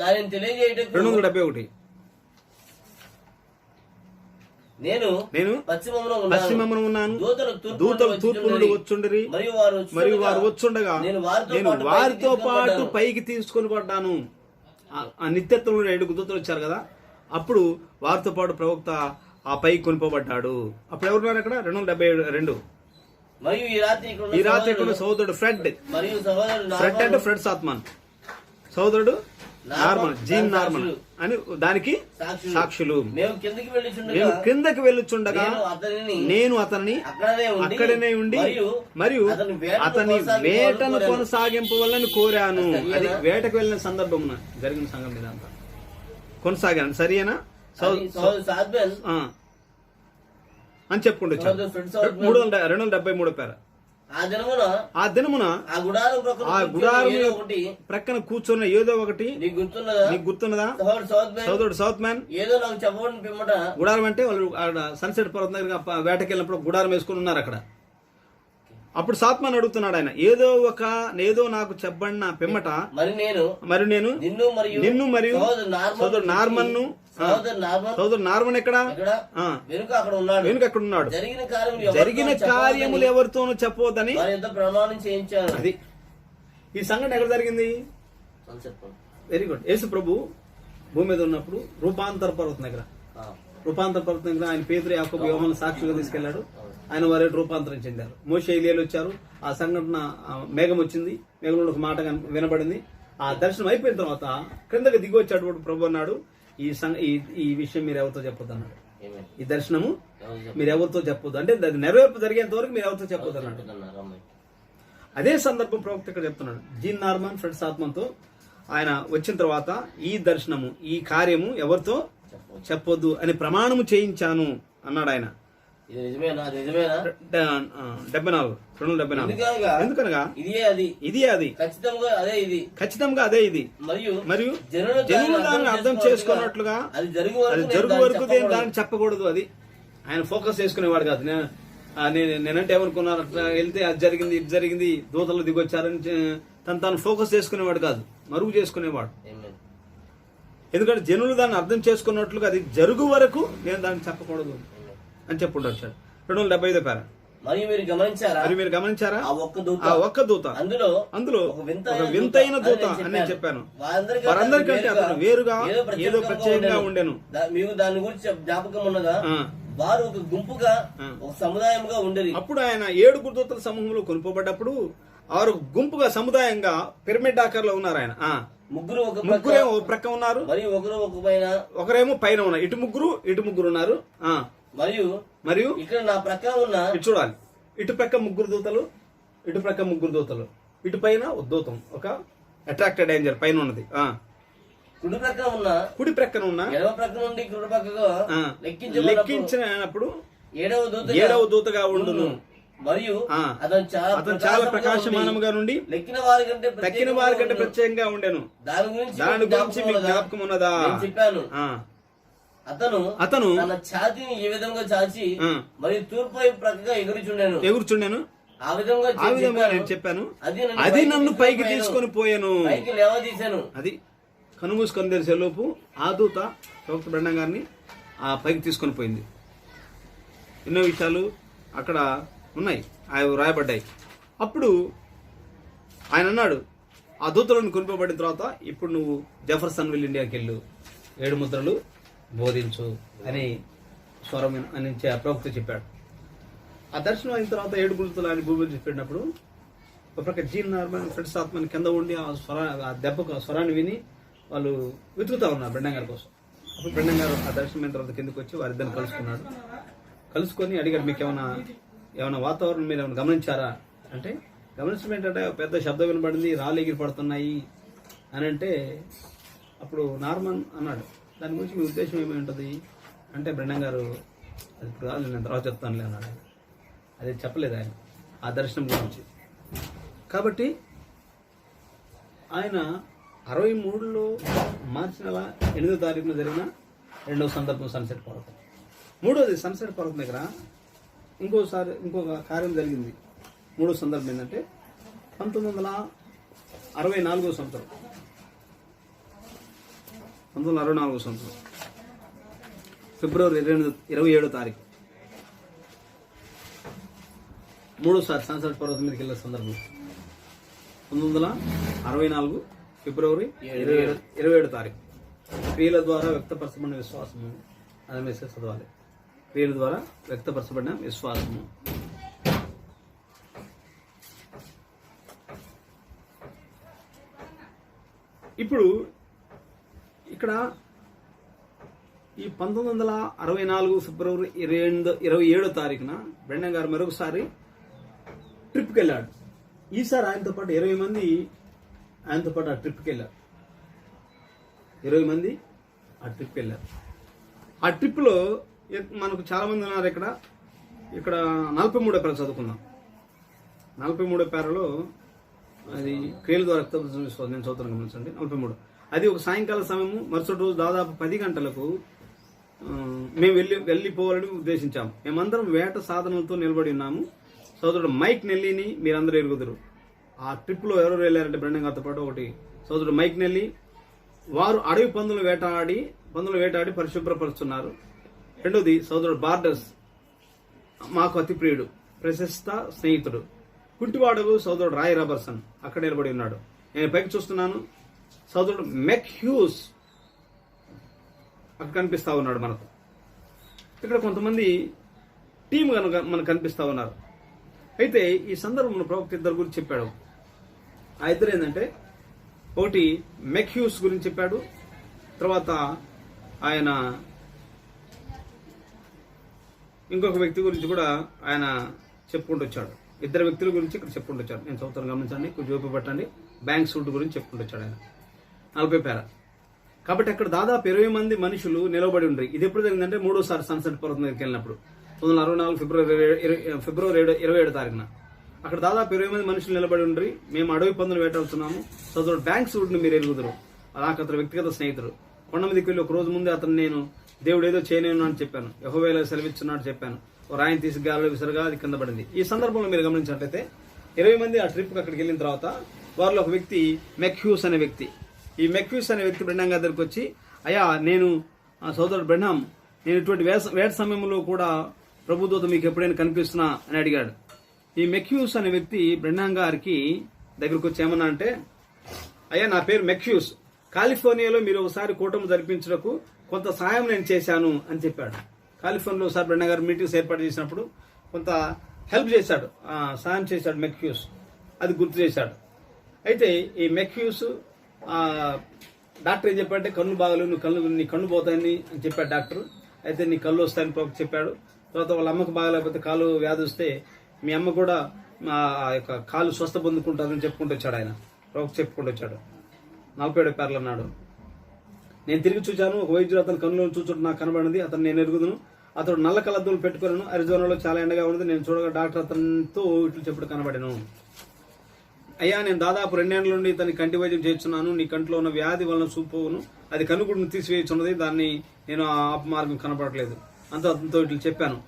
దానిని తెలియజేయటకు 271 నేను పశ్చిమమున ఉన్నాను, దూతలు తూర్పు నుండి వచ్చుండిరి, మరియు వారు వచ్చుండగా నేను వారితో పాటు పైకి తీసుకొని పడ్డాను. ఆ నిత్యత్వంలో 7 దూతలు వచ్చారు కదా, అప్పుడు వారితో పాటు ప్రవక్త ఆ పైకి కొనిపోబడ్డాడు. అప్పుడు ఎవరున్నారు అక్కడ? 272. మరియు ఈ రాత్రి ఇక్కడ సోదరుడు ఫ్రెడ్ అంటే ఫ్రెడ్స్ ఆత్మాన్, సోదరుడు నార్మన్, జీన్ నార్మన్ అని దానికి సాక్షులు. మేము కిందకి వెళ్ళుచుండగా నేను అతన్ని అక్కడనే ఉండి మరియు అతని వేటను కొనసాగింపవాలని కోరాను. అది వేటకు వెళ్ళిన సందర్భం జరిగిన సంఘటన ఇదంతా కొనసాగాను. సరేనా అని చెప్పుకుంటూ 273 పేర ఆ దినమున ఆ గుడారం ప్రక్కన కూర్చున్న ఏదో ఒకటి నీకు గుర్తున్నదా? సోదరుడు సౌత్ మ్యాన్ ఏదో నాకు చెప్పబడిన పిమ్మట గుడారం అంటే వాళ్ళు సన్సెట్ పర్వతం దగ్గర వేటకి వెళ్ళినప్పుడు గుడారం వేసుకుని ఉన్నారు అక్కడ. అప్పుడు సాత్మాన్ అడుగుతున్నాడు ఆయన, ఏదో నాకు చెప్పబడిన పిమ్మట మరి నేను నిన్ను మరియు సోదరుడు నార్మన్ను సోదరుడు నార్మన్ ఎక్కడ వెనుక అక్కడ ఉన్నాడు. జరిగిన కార్యములు ఎవరితోనూ చెప్పవద్దని ప్రమాణం చేయించాను. అది ఈ సంఘటన ఎక్కడ జరిగింది? Very good. యేసు ప్రభు భూమి మీద ఉన్నప్పుడు రూపాంతర పర్వతం దగ్గర ఆయన పేతురు యాకోబు యోహాను సాక్షులుగా తీసుకెళ్లాడు. ఆయన వారి రూపాంతరం చెందారు. మోషే ఎలీయాలు వచ్చారు. ఆ సంఘటన మేఘం వచ్చింది, మేఘంలో ఒక మాట వినబడింది. ఆ దర్శనం అయిపోయిన తర్వాత క్రిందకి దిగి వచ్చాడు ప్రభు అన్నాడు, ఈ విషయం మీరు ఎవరితో చెప్పొద్దు అన్నాడు. ఈ దర్శనము మీరు ఎవరితో చెప్పొద్దు, అంటే అది నెరవేర్పు జరిగేంత వరకు మీరు ఎవరితో చెప్పొద్దు అన్నాడు. అదే సందర్భం ప్రవక్త ఇక్కడ చెప్తున్నాడు. జీన్ నార్మన్ ఫ్రెండ్స్ ఆత్మతో ఆయన వచ్చిన తర్వాత ఈ దర్శనము ఈ కార్యము ఎవరితో చెప్పొద్దు అని ప్రమాణము చేయించాను అన్నాడు ఆయన. 74 ఎందుకనగా ఇదే అది ఖచ్చితంగా అదే ఇది మరియు జనులు దాన్ని అర్థం చేసుకున్నట్లుగా అది జరుగు వరకు దాన్ని చెప్పకూడదు. అది ఆయన ఫోకస్ చేసుకునేవాడు కాదు. నేనంటే ఏమనుకున్నారు, అట్లా వెళ్తే అది జరిగింది ఇది జరిగింది దూతలు దిగొచ్చారని తను ఫోకస్ చేసుకునేవాడు కాదు, మరుగు చేసుకునేవాడు. ఎందుకంటే జనులు దాన్ని అర్థం చేసుకున్నట్లుగా అది జరుగు వరకు నేను దాన్ని చెప్పకూడదు అని చెప్పుకుంటారు సార్. 275 పేర. మరియు మీరు గమనించారా ఆ ఒక్క దూత అందులో ఒక వింతైన దూత అని నేను చెప్పాను. వారందరికంటే అతను వేరుగా ఏదో ప్రత్యేకంగా ఉండెను. మీకు దాని గురించి జ్ఞాపకం ఉన్నదా? వారు ఒక గుంపుగా ఒక సముదాయంగా ఉండేది. అప్పుడు ఆయన 7 దూతల సమూహంలో కొనుక్కోబడ్డప్పుడు వారు గుంపుగా సముదాయంగా పిరమిడ్ ఆకారంలో ఉన్నారు. ఆయన ముగ్గురేమో ఒక ప్రక్క ఉన్నారు, ఒకరేమో పైన ఉన్నారు. ఇటు ముగ్గురు ఉన్నారు. మరియు ఇక్కడ నా ప్రక్క ఉన్న చూడాలి, ఇటు ప్రక్క ముగ్గురు దూతలు, ఇటు ప్రక్క ముగ్గురు దూతలు, ఇటు పైన ఉద్దూతం ఒక అట్రాక్టెడ్ ఏంజల్ పైన ఉన్నది. కుడి ప్రక్కన ఉన్న ఎడమ ప్రక్క నుండి కుడి ప్రక్కగా లెక్కించినప్పుడు 7వ దూతగా ఉండును. మరియు అతను చాలా ప్రకాశమానముగా నుండి తక్కిన వారి కంటే ప్రత్యేకంగా ఉండెను. దాని గురించి మీకు జ్ఞాపకం ఉన్నదా? చెప్పాను. అతను తన ఛాతీని ఏ విధంగా చాచి మరియు తూర్పు వైపు ప్రక్కగా ఎగురుచుండెను. ఆ విధంగా నేను చెప్పాను. అది నన్ను పైకి తీసుకొని పోయాను, లేవదీశాను. అది కనుమూసుకొని తెరిసే లోపు ఆ దూత ప్రవక్త బ్రెండం గారిని ఆ పైకి తీసుకొని పోయింది. ఎన్నో విషయాలు అక్కడ ఉన్నాయి, అవి రాయబడ్డాయి. అప్పుడు ఆయన అన్నాడు, ఆ దూతలను కొనిపోబడిన తర్వాత ఇప్పుడు నువ్వు జెఫర్సన్విల్ ఇండియాకి వెళ్ళు, 7 ముద్రలు బోధించు అని స్వరం అని ప్రవక్త చెప్పాడు. ఆ దర్శనం అయిన తర్వాత 7 గుర్తులు ఆయన భూమిని చెప్పినప్పుడు ఒక ప్రక్క జీన్ నార్మన్ ఫ్రెండ్స్ ఆత్మని కింద ఉండి ఆ దెబ్బకు స్వరాన్ని విని వాళ్ళు వెతుకుతా ఉన్నారు బ్రెండం గారి కోసం. అప్పుడు బ్రెండం గారు ఆ దర్శనం అయిన తర్వాత కిందకి వచ్చి వారిద్దరిని కలుసుకొని అడిగారు, మీకు ఏమైనా వాతావరణం మీరు ఏమైనా గమనించారా అంటే, గమనించడం ఏంటంటే పెద్ద శబ్దం వినబడింది, రాళ్ళు ఎగిరి పడుతున్నాయి అని అంటే, అప్పుడు నార్మన్ అన్నాడు, దాని గురించి మీ ఉద్దేశం ఏమి ఉంటుంది అంటే, బ్రెండం గారు అది ఇప్పుడు రాదు, నేను తర్వాత చెప్తానులే అన్నాడు. అది చెప్పలేదు ఆయన ఆ దర్శనం గురించి. కాబట్టి ఆయన 63లో మార్చి నెల 8వ తారీఖున జరిగిన 2వ సందర్భం సన్సెట్ పర్వతం. 3వది సన్సెట్ పర్వతం దగ్గర ఇంకొక కార్యం జరిగింది. 3వ సందర్భం ఏంటంటే 1964 సంవత్సరం 1964 సంవత్సరం ఫిబ్రవరి 27వ తారీఖు 3సారి సన్సెట్ పర్వతం మీదకి వెళ్ళే సందర్భం 1964 ఫిబ్రవరి 27వ తారీఖు. క్రియల ద్వారా వ్యక్తపరచబడిన విశ్వాసము అది మెసేజ్ చదవాలి. క్రియల ద్వారా వ్యక్తపరచబడిన విశ్వాసము. ఇప్పుడు ఇక్కడ ఈ 1964 ఫిబ్రవరి 27వ తారీఖున బ్రెండం గారు మరొకసారి ట్రిప్కి వెళ్ళాడు. ఈసారి ఆయనతో పాటు 20 మంది ఆయనతో పాటు ఆ ట్రిప్కి వెళ్ళారు. 20 మంది ఆ ట్రిప్కి వెళ్ళారు. ఆ ట్రిప్లో మనకు చాలా మంది ఉన్నారు. ఇక్కడ 43 ఎకరాలు చదువుకుందాం. 43వ పేరలో అది క్రియల ద్వారా చూపిస్తుంది. నేను చదువుతాను గమనించండి. 43 అది ఒక సాయంకాల సమయము, మరుసటి రోజు దాదాపు 10 గంటలకు మేము వెళ్ళిపోవాలని ఉద్దేశించాము. మేమందరం వేట సాధనలతో నిలబడి ఉన్నాము. సోదరుడు మైక్ నెల్లీని మీరందరూ ఎరుగుదురు. ఆ ట్రిప్లో ఎవరు వెళ్ళారంటే బ్రెండన్ గారితో పాటు ఒకటి సోదరుడు మైక్ నెల్లీ. వారు అడవి పందులు వేటాడి పరిశుభ్రపరుస్తున్నారు. రెండోది సోదరుడు బార్డర్స్, మాకు అతి ప్రియుడు, ప్రశస్త స్నేహితుడు. కుంటివాడు సోదరుడు రాయ్ రాబర్సన్ అక్కడ నిలబడి ఉన్నాడు. నేను పైకి చూస్తున్నాను. సోదరుడు మెక్ హ్యూస్ అక్కడ కనిపిస్తా ఉన్నాడు మనకు. ఇక్కడ కొంతమంది టీం కనుక మనకు కనిపిస్తా ఉన్నారు. అయితే ఈ సందర్భంలో ప్రవక్త ఇద్దరు గురించి చెప్పాడు. ఆ ఇద్దరు ఏంటంటే, ఒకటి మెక్ హ్యూస్ గురించి చెప్పాడు, తర్వాత ఆయన ఇంకొక వ్యక్తి గురించి కూడా ఆయన చెప్పుకుంటూ వచ్చాడు. ఇద్దరు వ్యక్తుల గురించి ఇక్కడ చెప్పుకుంటూ వచ్చాడు. నేను చదువుతాను గమనించండి, కొంచెం ఓపిక పట్టండి. బ్యాంక్ సూట్ గురించి చెప్పుకుంటూ వచ్చాడు ఆయన 40 పేర. కాబట్టి అక్కడ దాదాపు 20 మంది మనుషులు నిలబడి ఉండ్రి. ఇది ఎప్పుడు జరిగిందంటే మూడోసారి సన్సెట్ పర్వతం దగ్గరికి వెళ్ళినప్పుడు 1964 ఫిబ్రవరి 27 తారీఖున అక్కడ దాదాపు 20 మంది మనుషులు నిలబడి ఉండ్రి. మేము అడవి పందులు వేటాడుతున్నాము. సోదరుడు బ్యాంక్ సూట్ని మీరు ఎరుగుదురు. అలాగే అతను వ్యక్తిగత స్నేహితుడు. కొండ మీదకి వెళ్ళి ఒక రోజు ముందే అతను నేను దేవుడు ఏదో చేయలేను అని చెప్పాను, యెహోవా సెలవిస్తున్నాడు చెప్పాను. ఒక రాయిని తీసి గాలిలో విసరగా అది కింద పడింది. ఈ సందర్భంలో మీరు గమనించినట్లయితే 20 మంది ఆ ట్రిప్కి అక్కడికి వెళ్ళిన తర్వాత వారిలో ఒక వ్యక్తి మెక్హ్యూస్ అనే వ్యక్తి. ఈ మెక్హ్యూస్ అనే వ్యక్తి బ్రెండం గారి దగ్గరికి వచ్చి, అయ్యా నేను సోదరుడు బ్రెండం, నేను ఇటువంటి వేట సమయంలో కూడా ప్రభుదూత మీకు ఎప్పుడైనా కనిపిస్తున్నా అని అడిగాడు. ఈ మెక్హ్యూస్ అనే వ్యక్తి బ్రెండం గారికి దగ్గరకు వచ్చి ఏమన్నా అంటే, అయ్యా నా పేరు మెక్హ్యూస్, కాలిఫోర్నియాలో మీరు ఒకసారి కూటమి జరిపించడానికి కొంత సాయం నేను చేశాను అని చెప్పాడు. కాలిఫోర్నియాలో ఒకసారి బ్రెండం గారు మీటింగ్స్ ఏర్పాటు చేసినప్పుడు కొంత హెల్ప్ చేశాడు, సాయం చేశాడు మెక్హ్యూస్. అది గుర్తు చేశాడు. అయితే ఈ మెక్హ్యూస్ డాక్టర్ ఏం చెప్పాడంటే, కన్ను బాగలేవు, నీ కన్ను పోతాయని అని చెప్పాడు డాక్టర్. అయితే నీ కళ్ళు వస్తాయని చెప్పాడు. తర్వాత వాళ్ళ అమ్మకు బాగలేకపోతే కాలు వ్యాధి వస్తే మీ అమ్మ కూడా కాలు స్వస్థ పొందుకుంటుందని చెప్పుకుంటూ వచ్చాడు ఆయన. చెప్పుకుంటూ వచ్చాడు. 47 పేర్లు అన్నాడు. నేను తిరిగి చూశాను, ఒక వైద్యుడు అతను కన్నులో చూచుంటూ నాకు కనబడింది. అతను నేను ఎరుగుదును. అతడు నల్ల కళ్ళద్దులు పెట్టుకున్నాను. అరిజోనాలో చాలా ఎండగా ఉన్నది. నేను చూడగా డాక్టర్ అతనితో ఇట్లు చెప్పుడు కనబడాను. అయ్యా నేను దాదాపు 2 ఏళ్ల నుండి ఇతని కంటి వైద్యం చేస్తున్నాను. నీ కంట్లో ఉన్న వ్యాధి వలన చూపోవును, అది కనుగుడును తీసివేయుచున్నది. దాన్ని నేను మార్గం కనపడట్లేదు. అతనితో ఇట్లు చెప్పాను,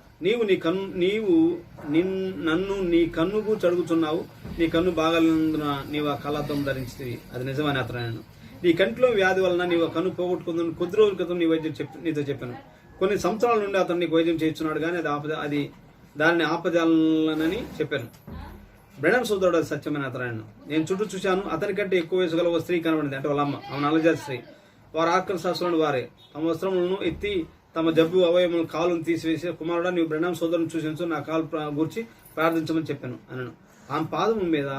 నన్ను నీ కన్నుకు చడుగుచున్నావు. నీ కన్ను బాగాలేనందున నీవు ఆ కళ్ళద్దం ధరించింది. అది నిజమని అతను. నీ కంటిలో వ్యాధి వలన నీవు కన్ను పోగొట్టుకుందని కొద్ది రోజుల క్రితం నీ వైద్యం నీతో చెప్పాను. కొన్ని సంవత్సరాల నుండి అతను నీకు వైద్యం చేస్తున్నాడు, కానీ అది దాన్ని ఆపజాలనని చెప్పాను. బ్రెండం సోదరుడు అది సత్యమైన అతను. నేను చుట్టూ చూశాను, అతని కంటే ఎక్కువ వయసు గల ఒక స్త్రీ కనబడింది. అంటే వాళ్ళ అమ్మ, ఆమె నల్లజాతి స్త్రీ. వారు ఆకలి శాస్త్రులను వారే తమ వస్త్రములను ఎత్తి తమ జబ్బు అవయములను కాలును తీసివేసి, కుమారుడా నీవు బ్రెండం సోదరుని చూసించు, నా కాలు గూర్చి ప్రార్థించమని చెప్పాను అన్నాను. ఆమె పాదము మీద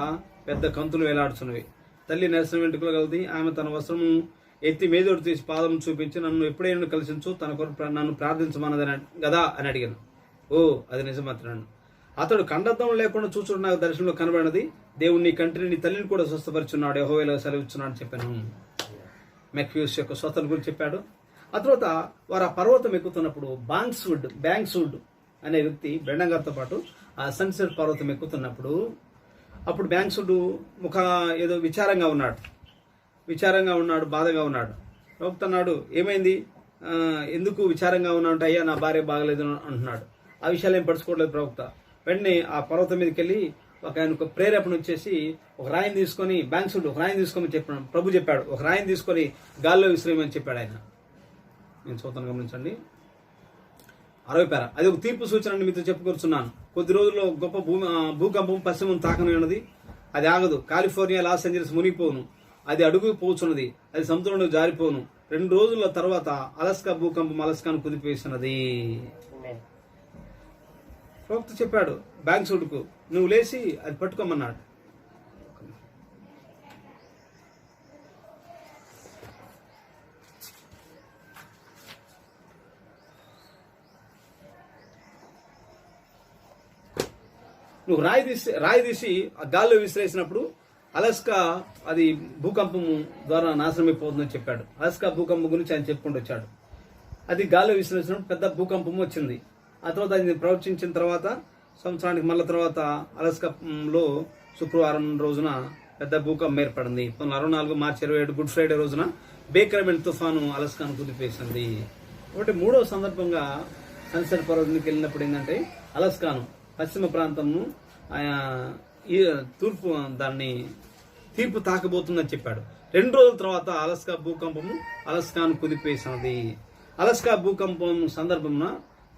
పెద్ద కంతులు వేలాడుతున్నవి. తల్లి నిరసన వెంట్రుకలు కలది. ఆమె తన వస్త్రము ఎత్తి మేదోడు తీసి పాదం చూపించి, నన్ను ఎప్పుడైనా కలిసించు, తన కొరకు నన్ను ప్రార్థించమన్నదని కదా అని అడిగాను. ఓ అది నిజమన్నాను. అతడు కండద్దం లేకుండా చూచుడు నాకు దర్శనంలో కనబడినది. దేవుడు నీ కంటిని నీ తల్లిని కూడా స్వస్థపరిచున్నాడు, యెహోవా సెలవిస్తున్నాడు చెప్పాను. మెక్హ్యూస్ యొక్క స్వస్థత గురించి చెప్పాడు. ఆ తర్వాత వారు ఆ పర్వతం ఎక్కుతున్నప్పుడు బ్యాంక్స్వుడ్ అనే వ్యక్తి బ్రెండం గారితో పాటు ఆ సన్సెట్ పర్వతం ఎక్కుతున్నప్పుడు అప్పుడు బ్యాంక్స్వుడ్ ఏదో విచారంగా ఉన్నాడు, బాధగా ఉన్నాడు. ప్రవక్తన్నాడు, ఏమైంది, ఎందుకు విచారంగా ఉన్నాడు అంటే, అయ్యా నా భార్య బాగలేదు అంటున్నాడు. ఆ విషయాలు ఏం పడుచుకోవట్లేదు ప్రవక్త. వెంటనే ఆ పర్వతం మీదకి వెళ్ళి ఒక ప్రేరేపణ వచ్చేసి ఒక రాయిని తీసుకొని, బ్యాంక్స్వుడ్ ఒక రాయిని తీసుకోమని చెప్పాడు. ప్రభు చెప్పాడు, ఒక రాయిని తీసుకొని గాల్లో విసిరేయమని చెప్పాడు ఆయన. నేను చూస్తాను గమనించండి. 60 పేర. అది ఒక తీర్పు సూచన మీతో చెప్పుకొస్తున్నాను. కొద్ది రోజుల్లో గొప్ప భూకంపం పశ్చిమం తాకనున్నది. అది ఆగదు. కాలిఫోర్నియా, లాస్ ఏంజల్స్ మునిగిపోను. అది అడుగు పోచున్నది. అది సముద్రంలో జారిపోను. 2 రోజుల తర్వాత అలస్కా భూకంపం అలస్కాను కుదిపేసినది. ప్రవక్త చెప్పాడు బ్యాంక్స్వుడ్కు, నువ్వు లేచి అది పట్టుకోమన్నాడు. నువ్వు రాయి తీసి ఆ గాల్లో విసిరేసినప్పుడు అలస్కా అది భూకంపము ద్వారా నాశనమైపోతుందని చెప్పాడు. అలస్కా భూకంపం గురించి ఆయన చెప్పుకుంటూ వచ్చాడు. అది గాల్లో విసిరేసినప్పుడు పెద్ద భూకంపము వచ్చింది. ఆ తర్వాత అది ప్రవచించిన తర్వాత సంవత్సరానికి మళ్ళీ తర్వాత అలాస్కాలో శుక్రవారం రోజున పెద్ద భూకంపం ఏర్పడింది. 1964 మార్చి 27 గుడ్ ఫ్రైడే రోజున బేకరమెంట్ తుఫాను అలాస్కాను కుదిపేసింది. ఒకటి మూడవ సందర్భంగా సన్సెట్ పర్వతానికి వెళ్ళినప్పుడు ఏంటంటే అలాస్కాను పశ్చిమ ప్రాంతంను ఈ తూర్పు దాన్ని తీర్పు తాకబోతుందని చెప్పాడు. 2 రోజుల తర్వాత అలాస్కా భూకంపము అలాస్కాను కుదిపేసినది. అలాస్కా భూకంపం సందర్భంన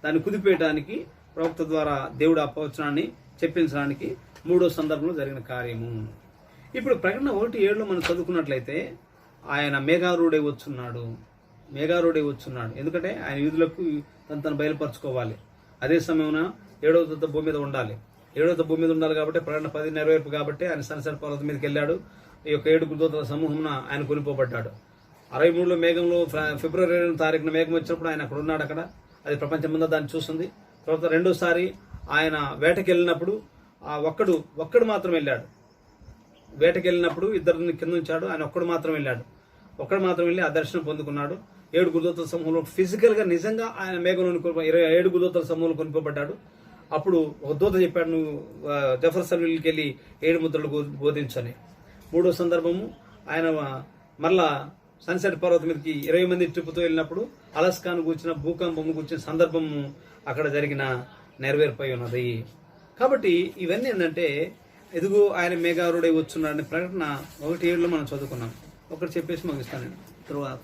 దాన్ని కుదిపేయడానికి ప్రవక్త ద్వారా దేవుడు ఆ ప్రవచనాన్ని చెప్పించడానికి 3వ సందర్భంలో జరిగిన కార్యము. ఇప్పుడు ప్రకటన 1:7 మనం చదువుకున్నట్లయితే ఆయన మేఘారూఢై వచ్చున్నాడు. ఎందుకంటే ఆయన యూదులకు తను బయలుపరచుకోవాలి. అదే సమయమున 7వ దూత భూమి మీద ఉండాలి. 7వ దూత భూమి మీద ఉండాలి కాబట్టి ప్రకటన 10 నెరవేర్పు కాబట్టి ఆయన సన్సెట్ పర్వతం మీదకి వెళ్ళాడు. ఈ యొక్క 7 దూతల సమూహమున ఆయన కొనిపోబడ్డాడు. 63లో మేఘంలో ఫిబ్రవరి 2వ తారీఖున మేఘం వచ్చినప్పుడు ఆయన అక్కడ ఉన్నాడు. అక్కడ అది ప్రపంచమంతా దాన్ని చూస్తుంది. తర్వాత రెండోసారి ఆయన వేటకి వెళ్ళినప్పుడు ఒక్కడు మాత్రం వెళ్ళాడు. వేటకి వెళ్ళినప్పుడు ఇద్దరిని కింద ఉంచాడు. ఆయన ఒక్కడు మాత్రం వెళ్ళి ఆ దర్శనం పొందుకున్నాడు. 7 దూతల సమూహంలో ఫిజికల్ గా నిజంగా ఆయన మేఘంలోని 7 దూతల సమూహంలో కొనిపోబడ్డాడు. అప్పుడు ఒక దూత చెప్పాడు, నువ్వు జెఫర్సన్విల్కి వెళ్ళి 7 ముద్రలు బోధించని. 3వ సందర్భము ఆయన మళ్ళా సన్సెట్ పర్వతం మీదకి 20 మంది ట్రిప్తో వెళ్ళినప్పుడు అలాస్కాను కూర్చిన భూకంపం కూర్చిన సందర్భము అక్కడ జరిగిన నెరవేర్పై ఉన్నది. కాబట్టి ఇవన్నీ ఏంటంటే ఎదుగు ఆయన మేఘారుడై వచ్చున్నాడని ప్రకటన 1:7 మనం చదువుకున్నాం. ఒకటి చెప్పేసి ముగిస్తాను. తర్వాత